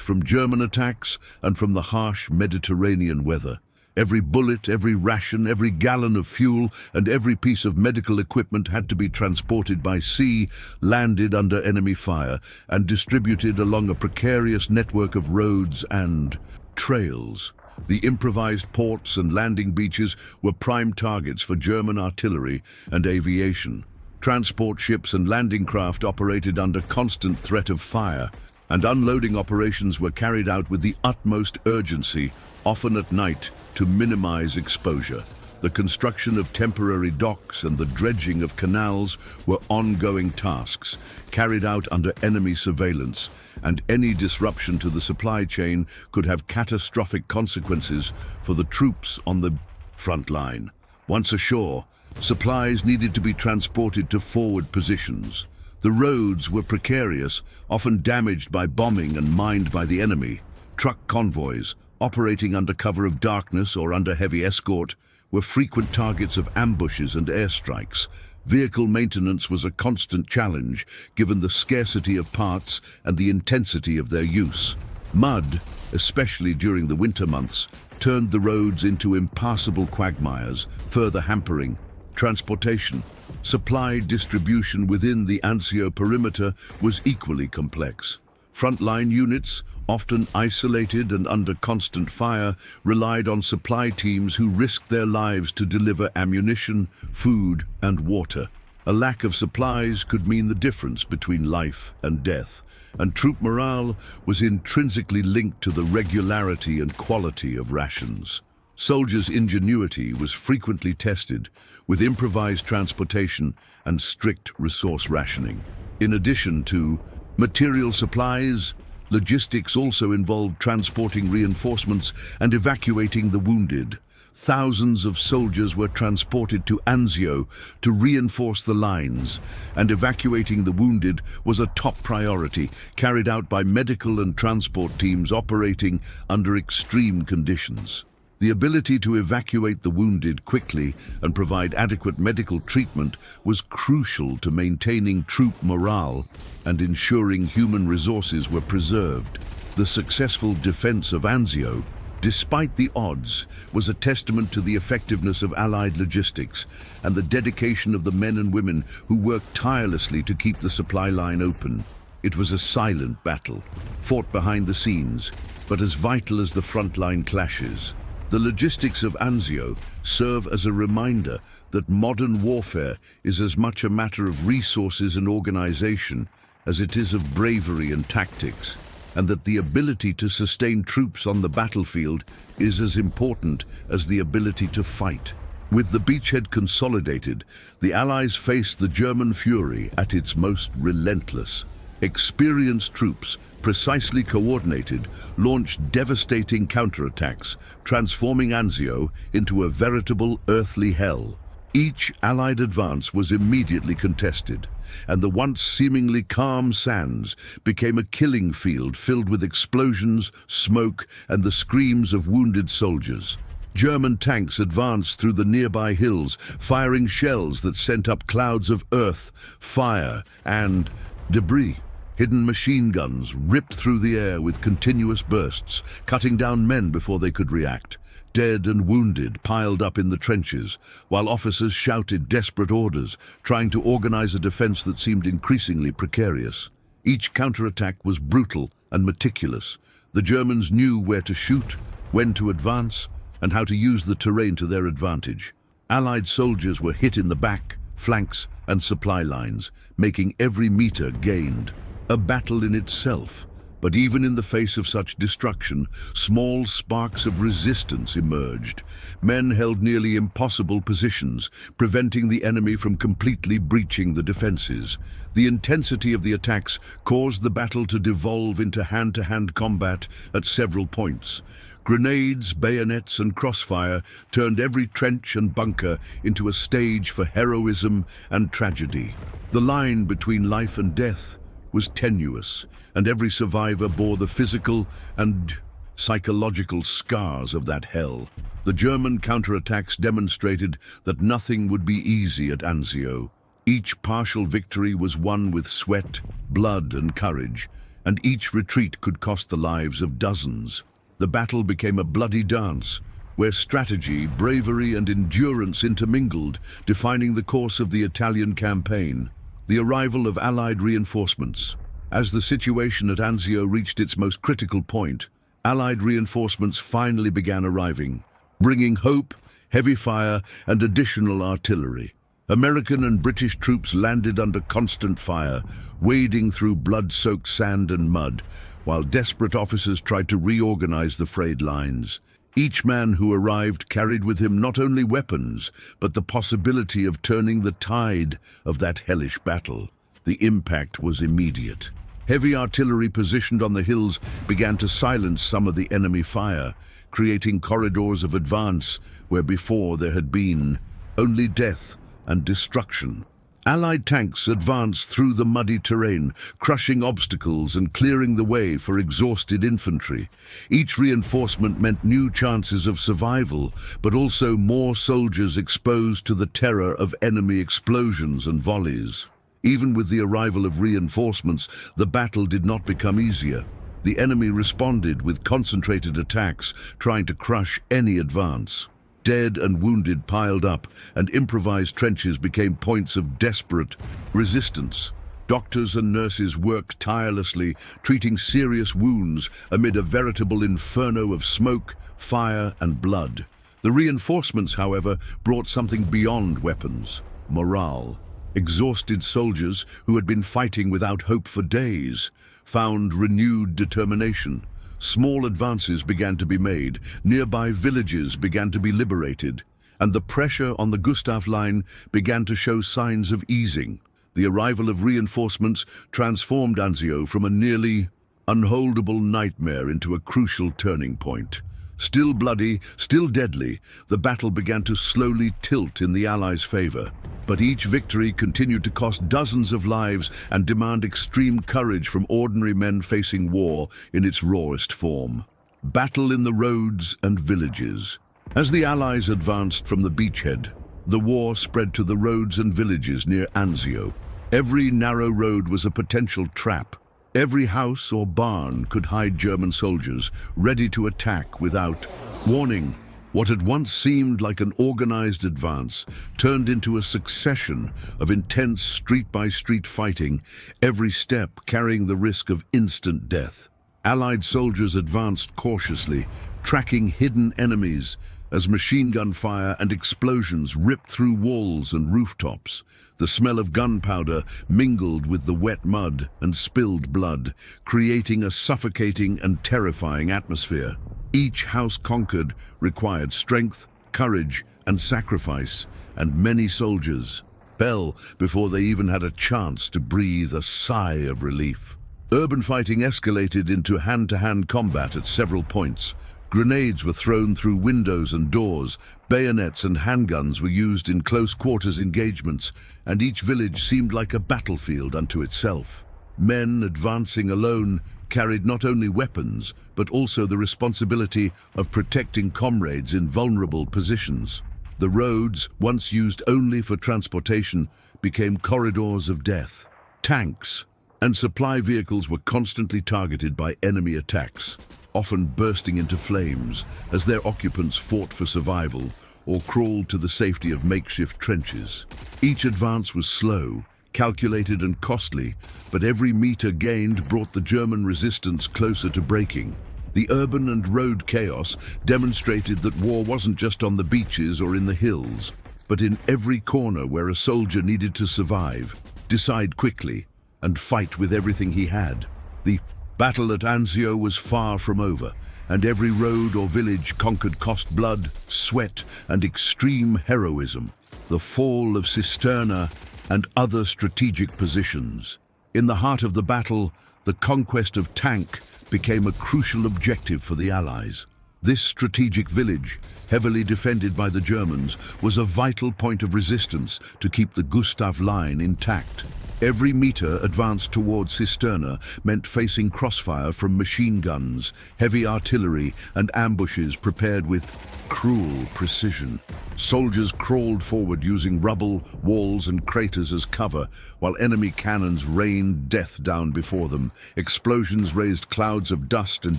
from German attacks and from the harsh Mediterranean weather. Every bullet, every ration, every gallon of fuel, and every piece of medical equipment had to be transported by sea, landed under enemy fire, and distributed along a precarious network of roads and trails. The improvised ports and landing beaches were prime targets for German artillery and aviation. Transport ships and landing craft operated under constant threat of fire, and unloading operations were carried out with the utmost urgency, often at night, to minimize exposure. The construction of temporary docks and the dredging of canals were ongoing tasks, carried out under enemy surveillance, and any disruption to the supply chain could have catastrophic consequences for the troops on the front line. Once ashore, supplies needed to be transported to forward positions. The roads were precarious, often damaged by bombing and mined by the enemy. Truck convoys, operating under cover of darkness or under heavy escort, were frequent targets of ambushes and airstrikes. Vehicle maintenance was a constant challenge, given the scarcity of parts and the intensity of their use. Mud, especially during the winter months, turned the roads into impassable quagmires, further hampering transportation. Supply distribution within the Anzio perimeter was equally complex. Frontline units, often isolated and under constant fire, relied on supply teams who risked their lives to deliver ammunition, food, and water. A lack of supplies could mean the difference between life and death, and troop morale was intrinsically linked to the regularity and quality of rations. Soldiers' ingenuity was frequently tested, with improvised transportation and strict resource rationing. In addition to material supplies, logistics also involved transporting reinforcements and evacuating the wounded. Thousands of soldiers were transported to Anzio to reinforce the lines, and evacuating the wounded was a top priority, carried out by medical and transport teams operating under extreme conditions. The ability to evacuate the wounded quickly and provide adequate medical treatment was crucial to maintaining troop morale and ensuring human resources were preserved. The successful defense of Anzio, despite the odds, was a testament to the effectiveness of Allied logistics and the dedication of the men and women who worked tirelessly to keep the supply line open. It was a silent battle, fought behind the scenes, but as vital as the frontline clashes. The logistics of Anzio serve as a reminder that modern warfare is as much a matter of resources and organization as it is of bravery and tactics, and that the ability to sustain troops on the battlefield is as important as the ability to fight. With the beachhead consolidated, the Allies faced the German fury at its most relentless. Experienced troops, precisely coordinated, launched devastating counterattacks, transforming Anzio into a veritable earthly hell. Each Allied advance was immediately contested, and the once seemingly calm sands became a killing field filled with explosions, smoke, and the screams of wounded soldiers. German tanks advanced through the nearby hills, firing shells that sent up clouds of earth, fire, and debris. Hidden machine guns ripped through the air with continuous bursts, cutting down men before they could react. Dead and wounded piled up in the trenches, while officers shouted desperate orders, trying to organize a defense that seemed increasingly precarious. Each counterattack was brutal and meticulous. The Germans knew where to shoot, when to advance, and how to use the terrain to their advantage. Allied soldiers were hit in the back, flanks, and supply lines, making every meter gained. A battle in itself, but even in the face of such destruction, small sparks of resistance emerged. Men held nearly impossible positions, preventing the enemy from completely breaching the defenses. The intensity of the attacks caused the battle to devolve into hand-to-hand combat at several points. Grenades, bayonets, and crossfire turned every trench and bunker into a stage for heroism and tragedy. The line between life and death was tenuous, and every survivor bore the physical and psychological scars of that hell. The German counterattacks demonstrated that nothing would be easy at Anzio. Each partial victory was won with sweat, blood, and courage, and each retreat could cost the lives of dozens. The battle became a bloody dance, where strategy, bravery, and endurance intermingled, defining the course of the Italian campaign. The arrival of Allied reinforcements. As the situation at Anzio reached its most critical point, Allied reinforcements finally began arriving, bringing hope, heavy fire, and additional artillery. American and British troops landed under constant fire, wading through blood-soaked sand and mud, while desperate officers tried to reorganize the frayed lines. Each man who arrived carried with him not only weapons, but the possibility of turning the tide of that hellish battle. The impact was immediate. Heavy artillery positioned on the hills began to silence some of the enemy fire, creating corridors of advance where before there had been only death and destruction. Allied tanks advanced through the muddy terrain, crushing obstacles and clearing the way for exhausted infantry. Each reinforcement meant new chances of survival, but also more soldiers exposed to the terror of enemy explosions and volleys. Even with the arrival of reinforcements, the battle did not become easier. The enemy responded with concentrated attacks, trying to crush any advance. Dead and wounded piled up, and improvised trenches became points of desperate resistance. Doctors and nurses worked tirelessly, treating serious wounds amid a veritable inferno of smoke, fire, and blood. The reinforcements, however, brought something beyond weapons: morale. Exhausted soldiers who had been fighting without hope for days found renewed determination. Small advances began to be made, nearby villages began to be liberated, and the pressure on the Gustav line began to show signs of easing. The arrival of reinforcements transformed Anzio from a nearly unholdable nightmare into a crucial turning point. Still bloody, still deadly, the battle began to slowly tilt in the Allies' favor. But each victory continued to cost dozens of lives and demand extreme courage from ordinary men facing war in its rawest form. Battle in the roads and villages. As the Allies advanced from the beachhead, the war spread to the roads and villages near Anzio. Every narrow road was a potential trap. Every house or barn could hide German soldiers, ready to attack without warning. What had once seemed like an organized advance turned into a succession of intense street-by-street fighting, every step carrying the risk of instant death. Allied soldiers advanced cautiously, tracking hidden enemies as machine gun fire and explosions ripped through walls and rooftops. The smell of gunpowder mingled with the wet mud and spilled blood, creating a suffocating and terrifying atmosphere. Each house conquered required strength, courage, and sacrifice, and many soldiers fell before they even had a chance to breathe a sigh of relief. Urban fighting escalated into hand-to-hand combat at several points. Grenades were thrown through windows and doors, bayonets and handguns were used in close-quarters engagements, and each village seemed like a battlefield unto itself. Men advancing alone carried not only weapons, but also the responsibility of protecting comrades in vulnerable positions. The roads, once used only for transportation, became corridors of death. Tanks and supply vehicles were constantly targeted by enemy attacks, often bursting into flames as their occupants fought for survival or crawled to the safety of makeshift trenches. Each advance was slow, calculated and costly, but every meter gained brought the German resistance closer to breaking. The urban and road chaos demonstrated that war wasn't just on the beaches or in the hills, but in every corner where a soldier needed to survive, decide quickly, and fight with everything he had. The battle at Anzio was far from over, and every road or village conquered cost blood, sweat, and extreme heroism. The fall of Cisterna and other strategic positions. In the heart of the battle, the conquest of Tank became a crucial objective for the Allies. This strategic village, heavily defended by the Germans, was a vital point of resistance to keep the Gustav line intact. Every meter advanced towards Cisterna meant facing crossfire from machine guns, heavy artillery, and ambushes prepared with cruel precision. Soldiers crawled forward using rubble, walls, and craters as cover, while enemy cannons rained death down before them. Explosions raised clouds of dust and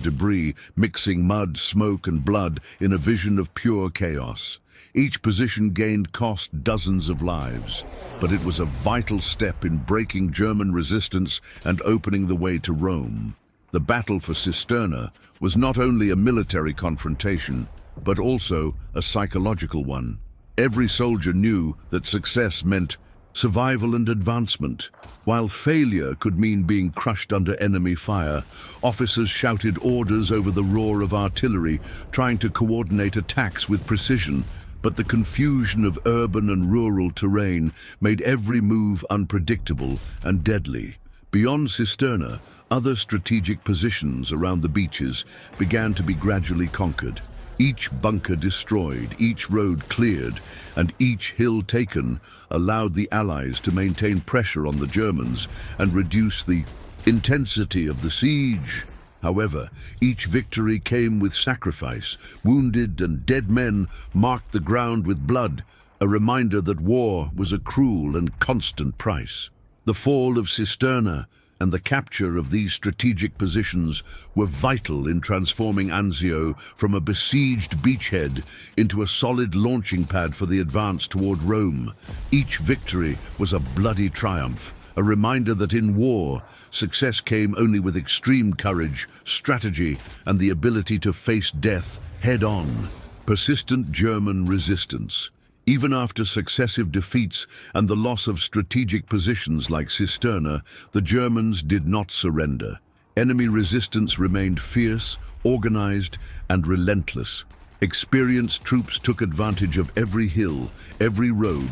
debris, mixing mud, smoke, and blood in a vision of pure chaos. Each position cost dozens of lives, but it was a vital step in breaking German resistance and opening the way to Rome. The battle for Cisterna was not only a military confrontation, but also a psychological one. Every soldier knew that success meant survival and advancement, while failure could mean being crushed under enemy fire. Officers shouted orders over the roar of artillery, trying to coordinate attacks with precision. But the confusion of urban and rural terrain made every move unpredictable and deadly. Beyond Cisterna, other strategic positions around the beaches began to be gradually conquered. Each bunker destroyed, each road cleared, and each hill taken allowed the Allies to maintain pressure on the Germans and reduce the intensity of the siege. However, each victory came with sacrifice. Wounded and dead men marked the ground with blood, a reminder that war was a cruel and constant price. The fall of Cisterna and the capture of these strategic positions were vital in transforming Anzio from a besieged beachhead into a solid launching pad for the advance toward Rome. Each victory was a bloody triumph, a reminder that in war, success came only with extreme courage, strategy, and the ability to face death head-on. Persistent German resistance. Even after successive defeats and the loss of strategic positions like Cisterna, the Germans did not surrender. Enemy resistance remained fierce, organized, and relentless. Experienced troops took advantage of every hill, every road,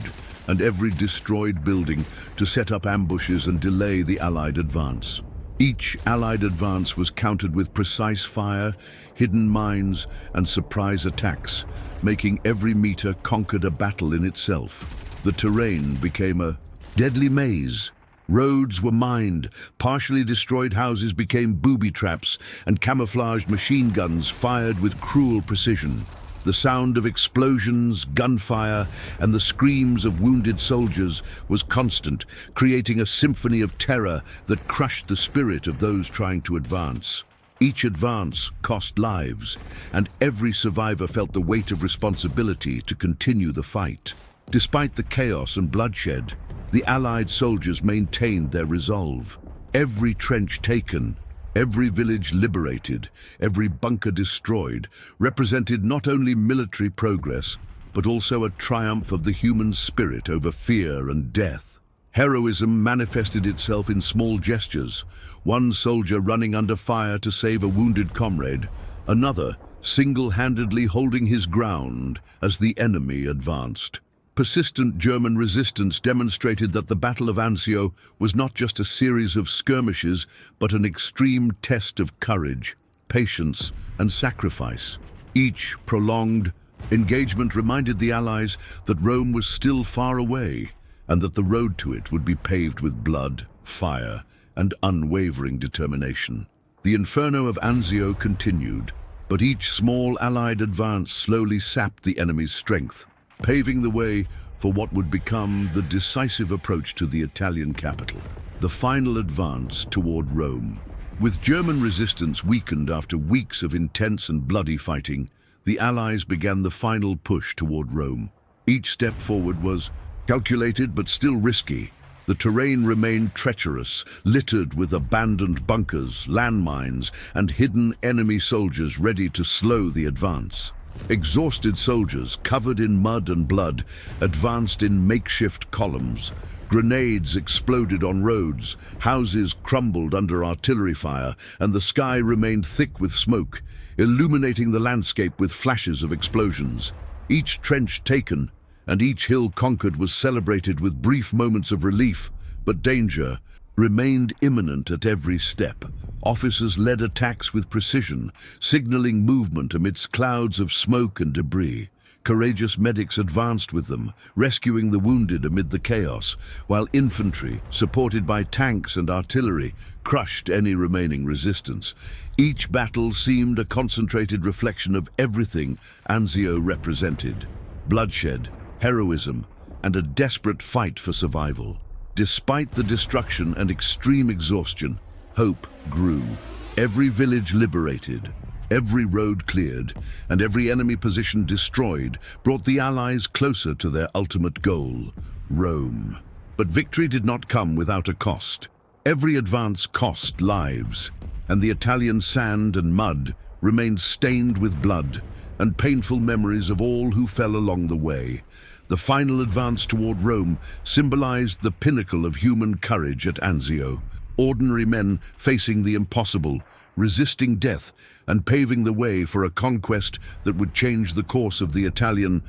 and every destroyed building to set up ambushes and delay the Allied advance. Each Allied advance was countered with precise fire, hidden mines, and surprise attacks, making every meter conquered a battle in itself. The terrain became a deadly maze. Roads were mined, partially destroyed houses became booby traps, and camouflaged machine guns fired with cruel precision. The sound of explosions, gunfire, and the screams of wounded soldiers was constant, creating a symphony of terror that crushed the spirit of those trying to advance. Each advance cost lives, and every survivor felt the weight of responsibility to continue the fight. Despite the chaos and bloodshed, the Allied soldiers maintained their resolve. Every trench taken, every village liberated, every bunker destroyed, represented not only military progress, but also a triumph of the human spirit over fear and death. Heroism manifested itself in small gestures, one soldier running under fire to save a wounded comrade, another single-handedly holding his ground as the enemy advanced. Persistent German resistance demonstrated that the Battle of Anzio was not just a series of skirmishes, but an extreme test of courage, patience, and sacrifice. Each prolonged engagement reminded the Allies that Rome was still far away, and that the road to it would be paved with blood, fire, and unwavering determination. The inferno of Anzio continued, but each small Allied advance slowly sapped the enemy's strength, paving the way for what would become the decisive approach to the Italian capital, the final advance toward Rome. With German resistance weakened after weeks of intense and bloody fighting, the Allies began the final push toward Rome. Each step forward was calculated but still risky. The terrain remained treacherous, littered with abandoned bunkers, landmines, and hidden enemy soldiers ready to slow the advance. Exhausted soldiers, covered in mud and blood, advanced in makeshift columns. Grenades exploded on roads, houses crumbled under artillery fire, and the sky remained thick with smoke, illuminating the landscape with flashes of explosions. Each trench taken and each hill conquered was celebrated with brief moments of relief, but danger remained imminent at every step. Officers led attacks with precision, signaling movement amidst clouds of smoke and debris. Courageous medics advanced with them, rescuing the wounded amid the chaos, while infantry, supported by tanks and artillery, crushed any remaining resistance. Each battle seemed a concentrated reflection of everything Anzio represented: bloodshed, heroism, and a desperate fight for survival. Despite the destruction and extreme exhaustion, hope grew. Every village liberated, every road cleared, and every enemy position destroyed brought the Allies closer to their ultimate goal, Rome. But victory did not come without a cost. Every advance cost lives, and the Italian sand and mud remained stained with blood and painful memories of all who fell along the way. The final advance toward Rome symbolized the pinnacle of human courage at Anzio. Ordinary men facing the impossible, resisting death, and paving the way for a conquest that would change the course of the Italian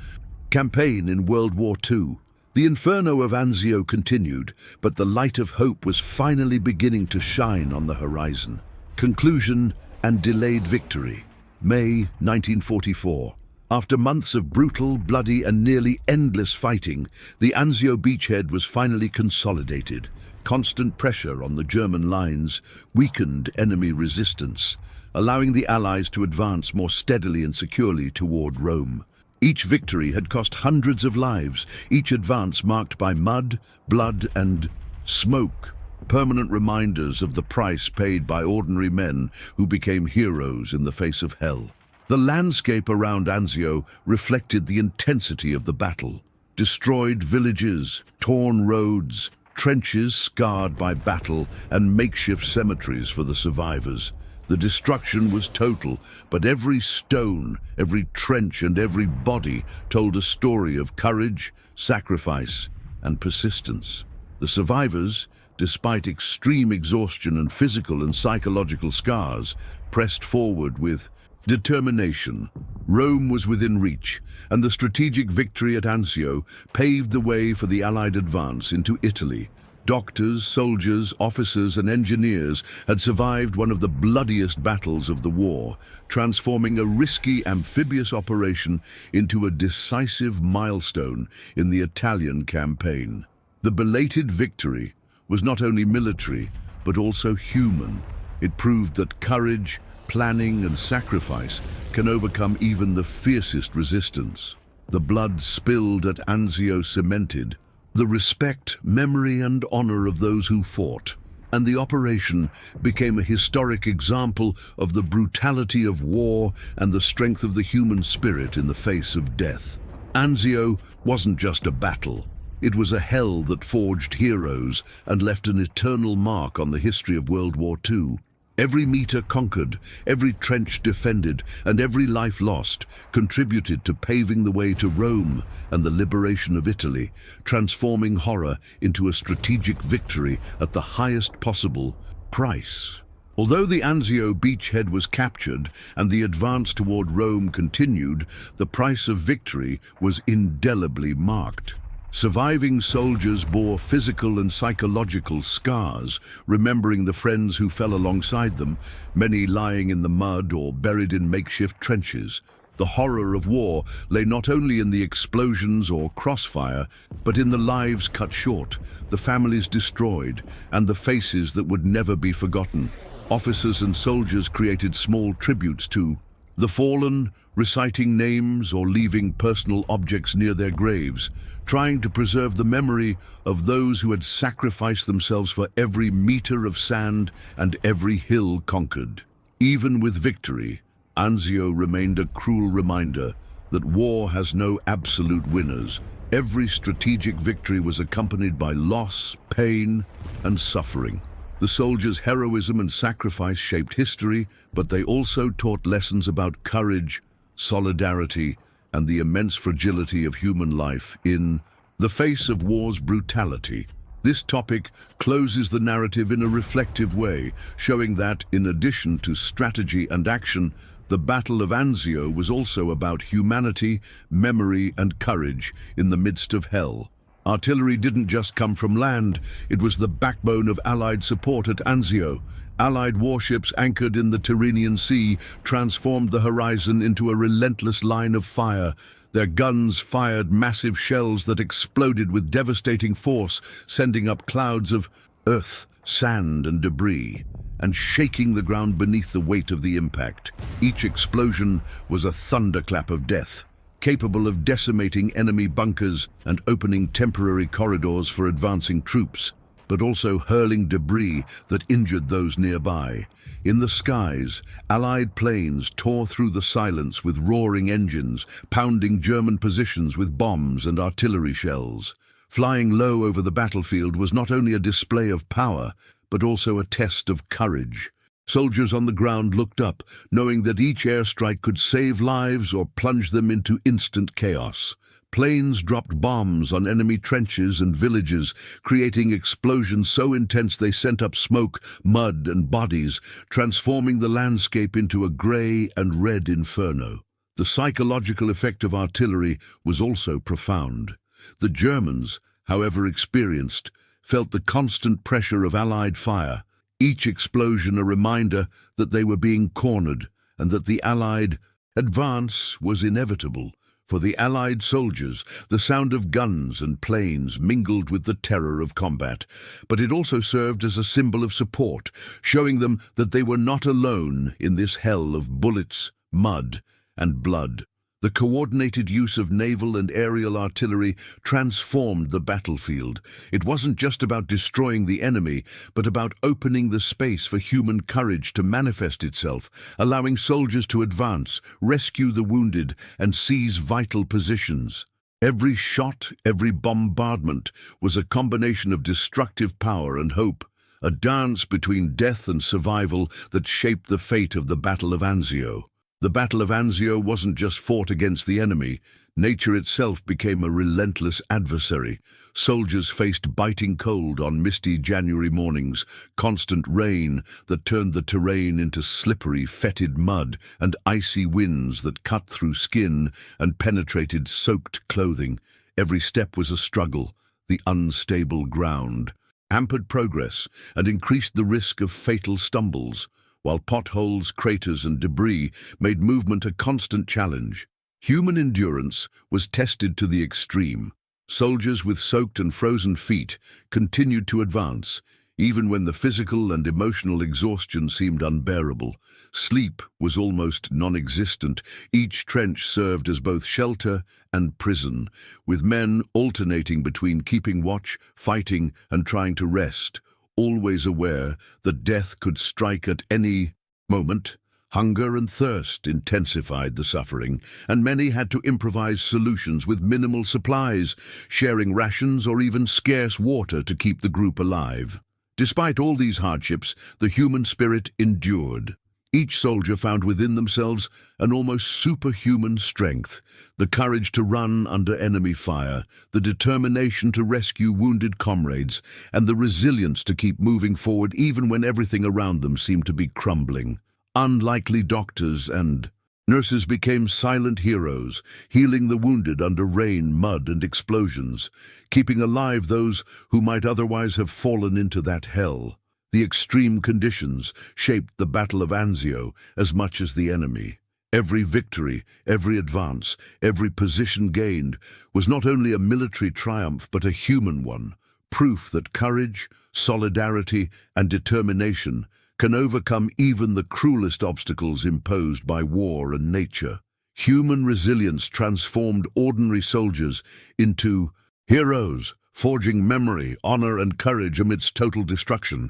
campaign in World War II. The inferno of Anzio continued, but the light of hope was finally beginning to shine on the horizon. Conclusion and delayed victory. May 1944. After months of brutal, bloody, and nearly endless fighting, the Anzio beachhead was finally consolidated. Constant pressure on the German lines weakened enemy resistance, allowing the Allies to advance more steadily and securely toward Rome. Each victory had cost hundreds of lives, each advance marked by mud, blood, and smoke, permanent reminders of the price paid by ordinary men who became heroes in the face of hell. The landscape around Anzio reflected the intensity of the battle. Destroyed villages, torn roads, trenches scarred by battle, and makeshift cemeteries for the survivors. The destruction was total, but every stone, every trench, and every body told a story of courage, sacrifice, and persistence. The survivors, despite extreme exhaustion and physical and psychological scars, pressed forward with determination. Rome was within reach, and the strategic victory at Anzio paved the way for the Allied advance into Italy. Doctors, soldiers, officers, and engineers had survived one of the bloodiest battles of the war, transforming a risky amphibious operation into a decisive milestone in the Italian campaign. The belated victory was not only military, but also human. It proved that courage, planning, and sacrifice can overcome even the fiercest resistance. The blood spilled at Anzio cemented the respect, memory, and honor of those who fought, and the operation became a historic example of the brutality of war and the strength of the human spirit in the face of death. Anzio wasn't just a battle. It was a hell that forged heroes and left an eternal mark on the history of World War II. Every meter conquered, every trench defended, and every life lost contributed to paving the way to Rome and the liberation of Italy, transforming horror into a strategic victory at the highest possible price. Although the Anzio beachhead was captured and the advance toward Rome continued, the price of victory was indelibly marked. Surviving soldiers bore physical and psychological scars, remembering the friends who fell alongside them, many lying in the mud or buried in makeshift trenches. The horror of war lay not only in the explosions or crossfire, but in the lives cut short, the families destroyed, and the faces that would never be forgotten. Officers and soldiers created small tributes to the fallen, reciting names or leaving personal objects near their graves, trying to preserve the memory of those who had sacrificed themselves for every meter of sand and every hill conquered. Even with victory, Anzio remained a cruel reminder that war has no absolute winners. Every strategic victory was accompanied by loss, pain, and suffering. The soldiers' heroism and sacrifice shaped history, but they also taught lessons about courage, solidarity, and the immense fragility of human life in the face of war's brutality. This topic closes the narrative in a reflective way, showing that, in addition to strategy and action, the Battle of Anzio was also about humanity, memory, and courage in the midst of hell. Artillery didn't just come from land, it was the backbone of Allied support at Anzio. Allied warships anchored in the Tyrrhenian Sea transformed the horizon into a relentless line of fire. Their guns fired massive shells that exploded with devastating force, sending up clouds of earth, sand, and debris, and shaking the ground beneath the weight of the impact. Each explosion was a thunderclap of death, capable of decimating enemy bunkers and opening temporary corridors for advancing troops, but also hurling debris that injured those nearby. In the skies, Allied planes tore through the silence with roaring engines, pounding German positions with bombs and artillery shells. Flying low over the battlefield was not only a display of power, but also a test of courage. Soldiers on the ground looked up, knowing that each airstrike could save lives or plunge them into instant chaos. Planes dropped bombs on enemy trenches and villages, creating explosions so intense they sent up smoke, mud, and bodies, transforming the landscape into a grey and red inferno. The psychological effect of artillery was also profound. The Germans, however experienced, felt the constant pressure of Allied fire, each explosion a reminder that they were being cornered and that the Allied advance was inevitable. For the Allied soldiers, the sound of guns and planes mingled with the terror of combat, but it also served as a symbol of support, showing them that they were not alone in this hell of bullets, mud, and blood. The coordinated use of naval and aerial artillery transformed the battlefield. It wasn't just about destroying the enemy, but about opening the space for human courage to manifest itself, allowing soldiers to advance, rescue the wounded, and seize vital positions. Every shot, every bombardment was a combination of destructive power and hope, a dance between death and survival that shaped the fate of the Battle of Anzio. The Battle of Anzio wasn't just fought against the enemy. Nature itself became a relentless adversary. Soldiers faced biting cold on misty January mornings, constant rain that turned the terrain into slippery, fetid mud, and icy winds that cut through skin and penetrated soaked clothing. Every step was a struggle. The unstable ground hampered progress and increased the risk of fatal stumbles, while potholes, craters, and debris made movement a constant challenge. Human endurance was tested to the extreme. Soldiers with soaked and frozen feet continued to advance, even when the physical and emotional exhaustion seemed unbearable. Sleep was almost non-existent. Each trench served as both shelter and prison, with men alternating between keeping watch, fighting, and trying to rest, always aware that death could strike at any moment. Hunger and thirst intensified the suffering, and many had to improvise solutions with minimal supplies, sharing rations or even scarce water to keep the group alive. Despite all these hardships, the human spirit endured. Each soldier found within themselves an almost superhuman strength, the courage to run under enemy fire, the determination to rescue wounded comrades, and the resilience to keep moving forward even when everything around them seemed to be crumbling. Unlikely doctors and nurses became silent heroes, healing the wounded under rain, mud, and explosions, keeping alive those who might otherwise have fallen into that hell. The extreme conditions shaped the Battle of Anzio as much as the enemy. Every victory, every advance, every position gained was not only a military triumph but a human one, proof that courage, solidarity, and determination can overcome even the cruelest obstacles imposed by war and nature. Human resilience transformed ordinary soldiers into heroes, forging memory, honor, and courage amidst total destruction.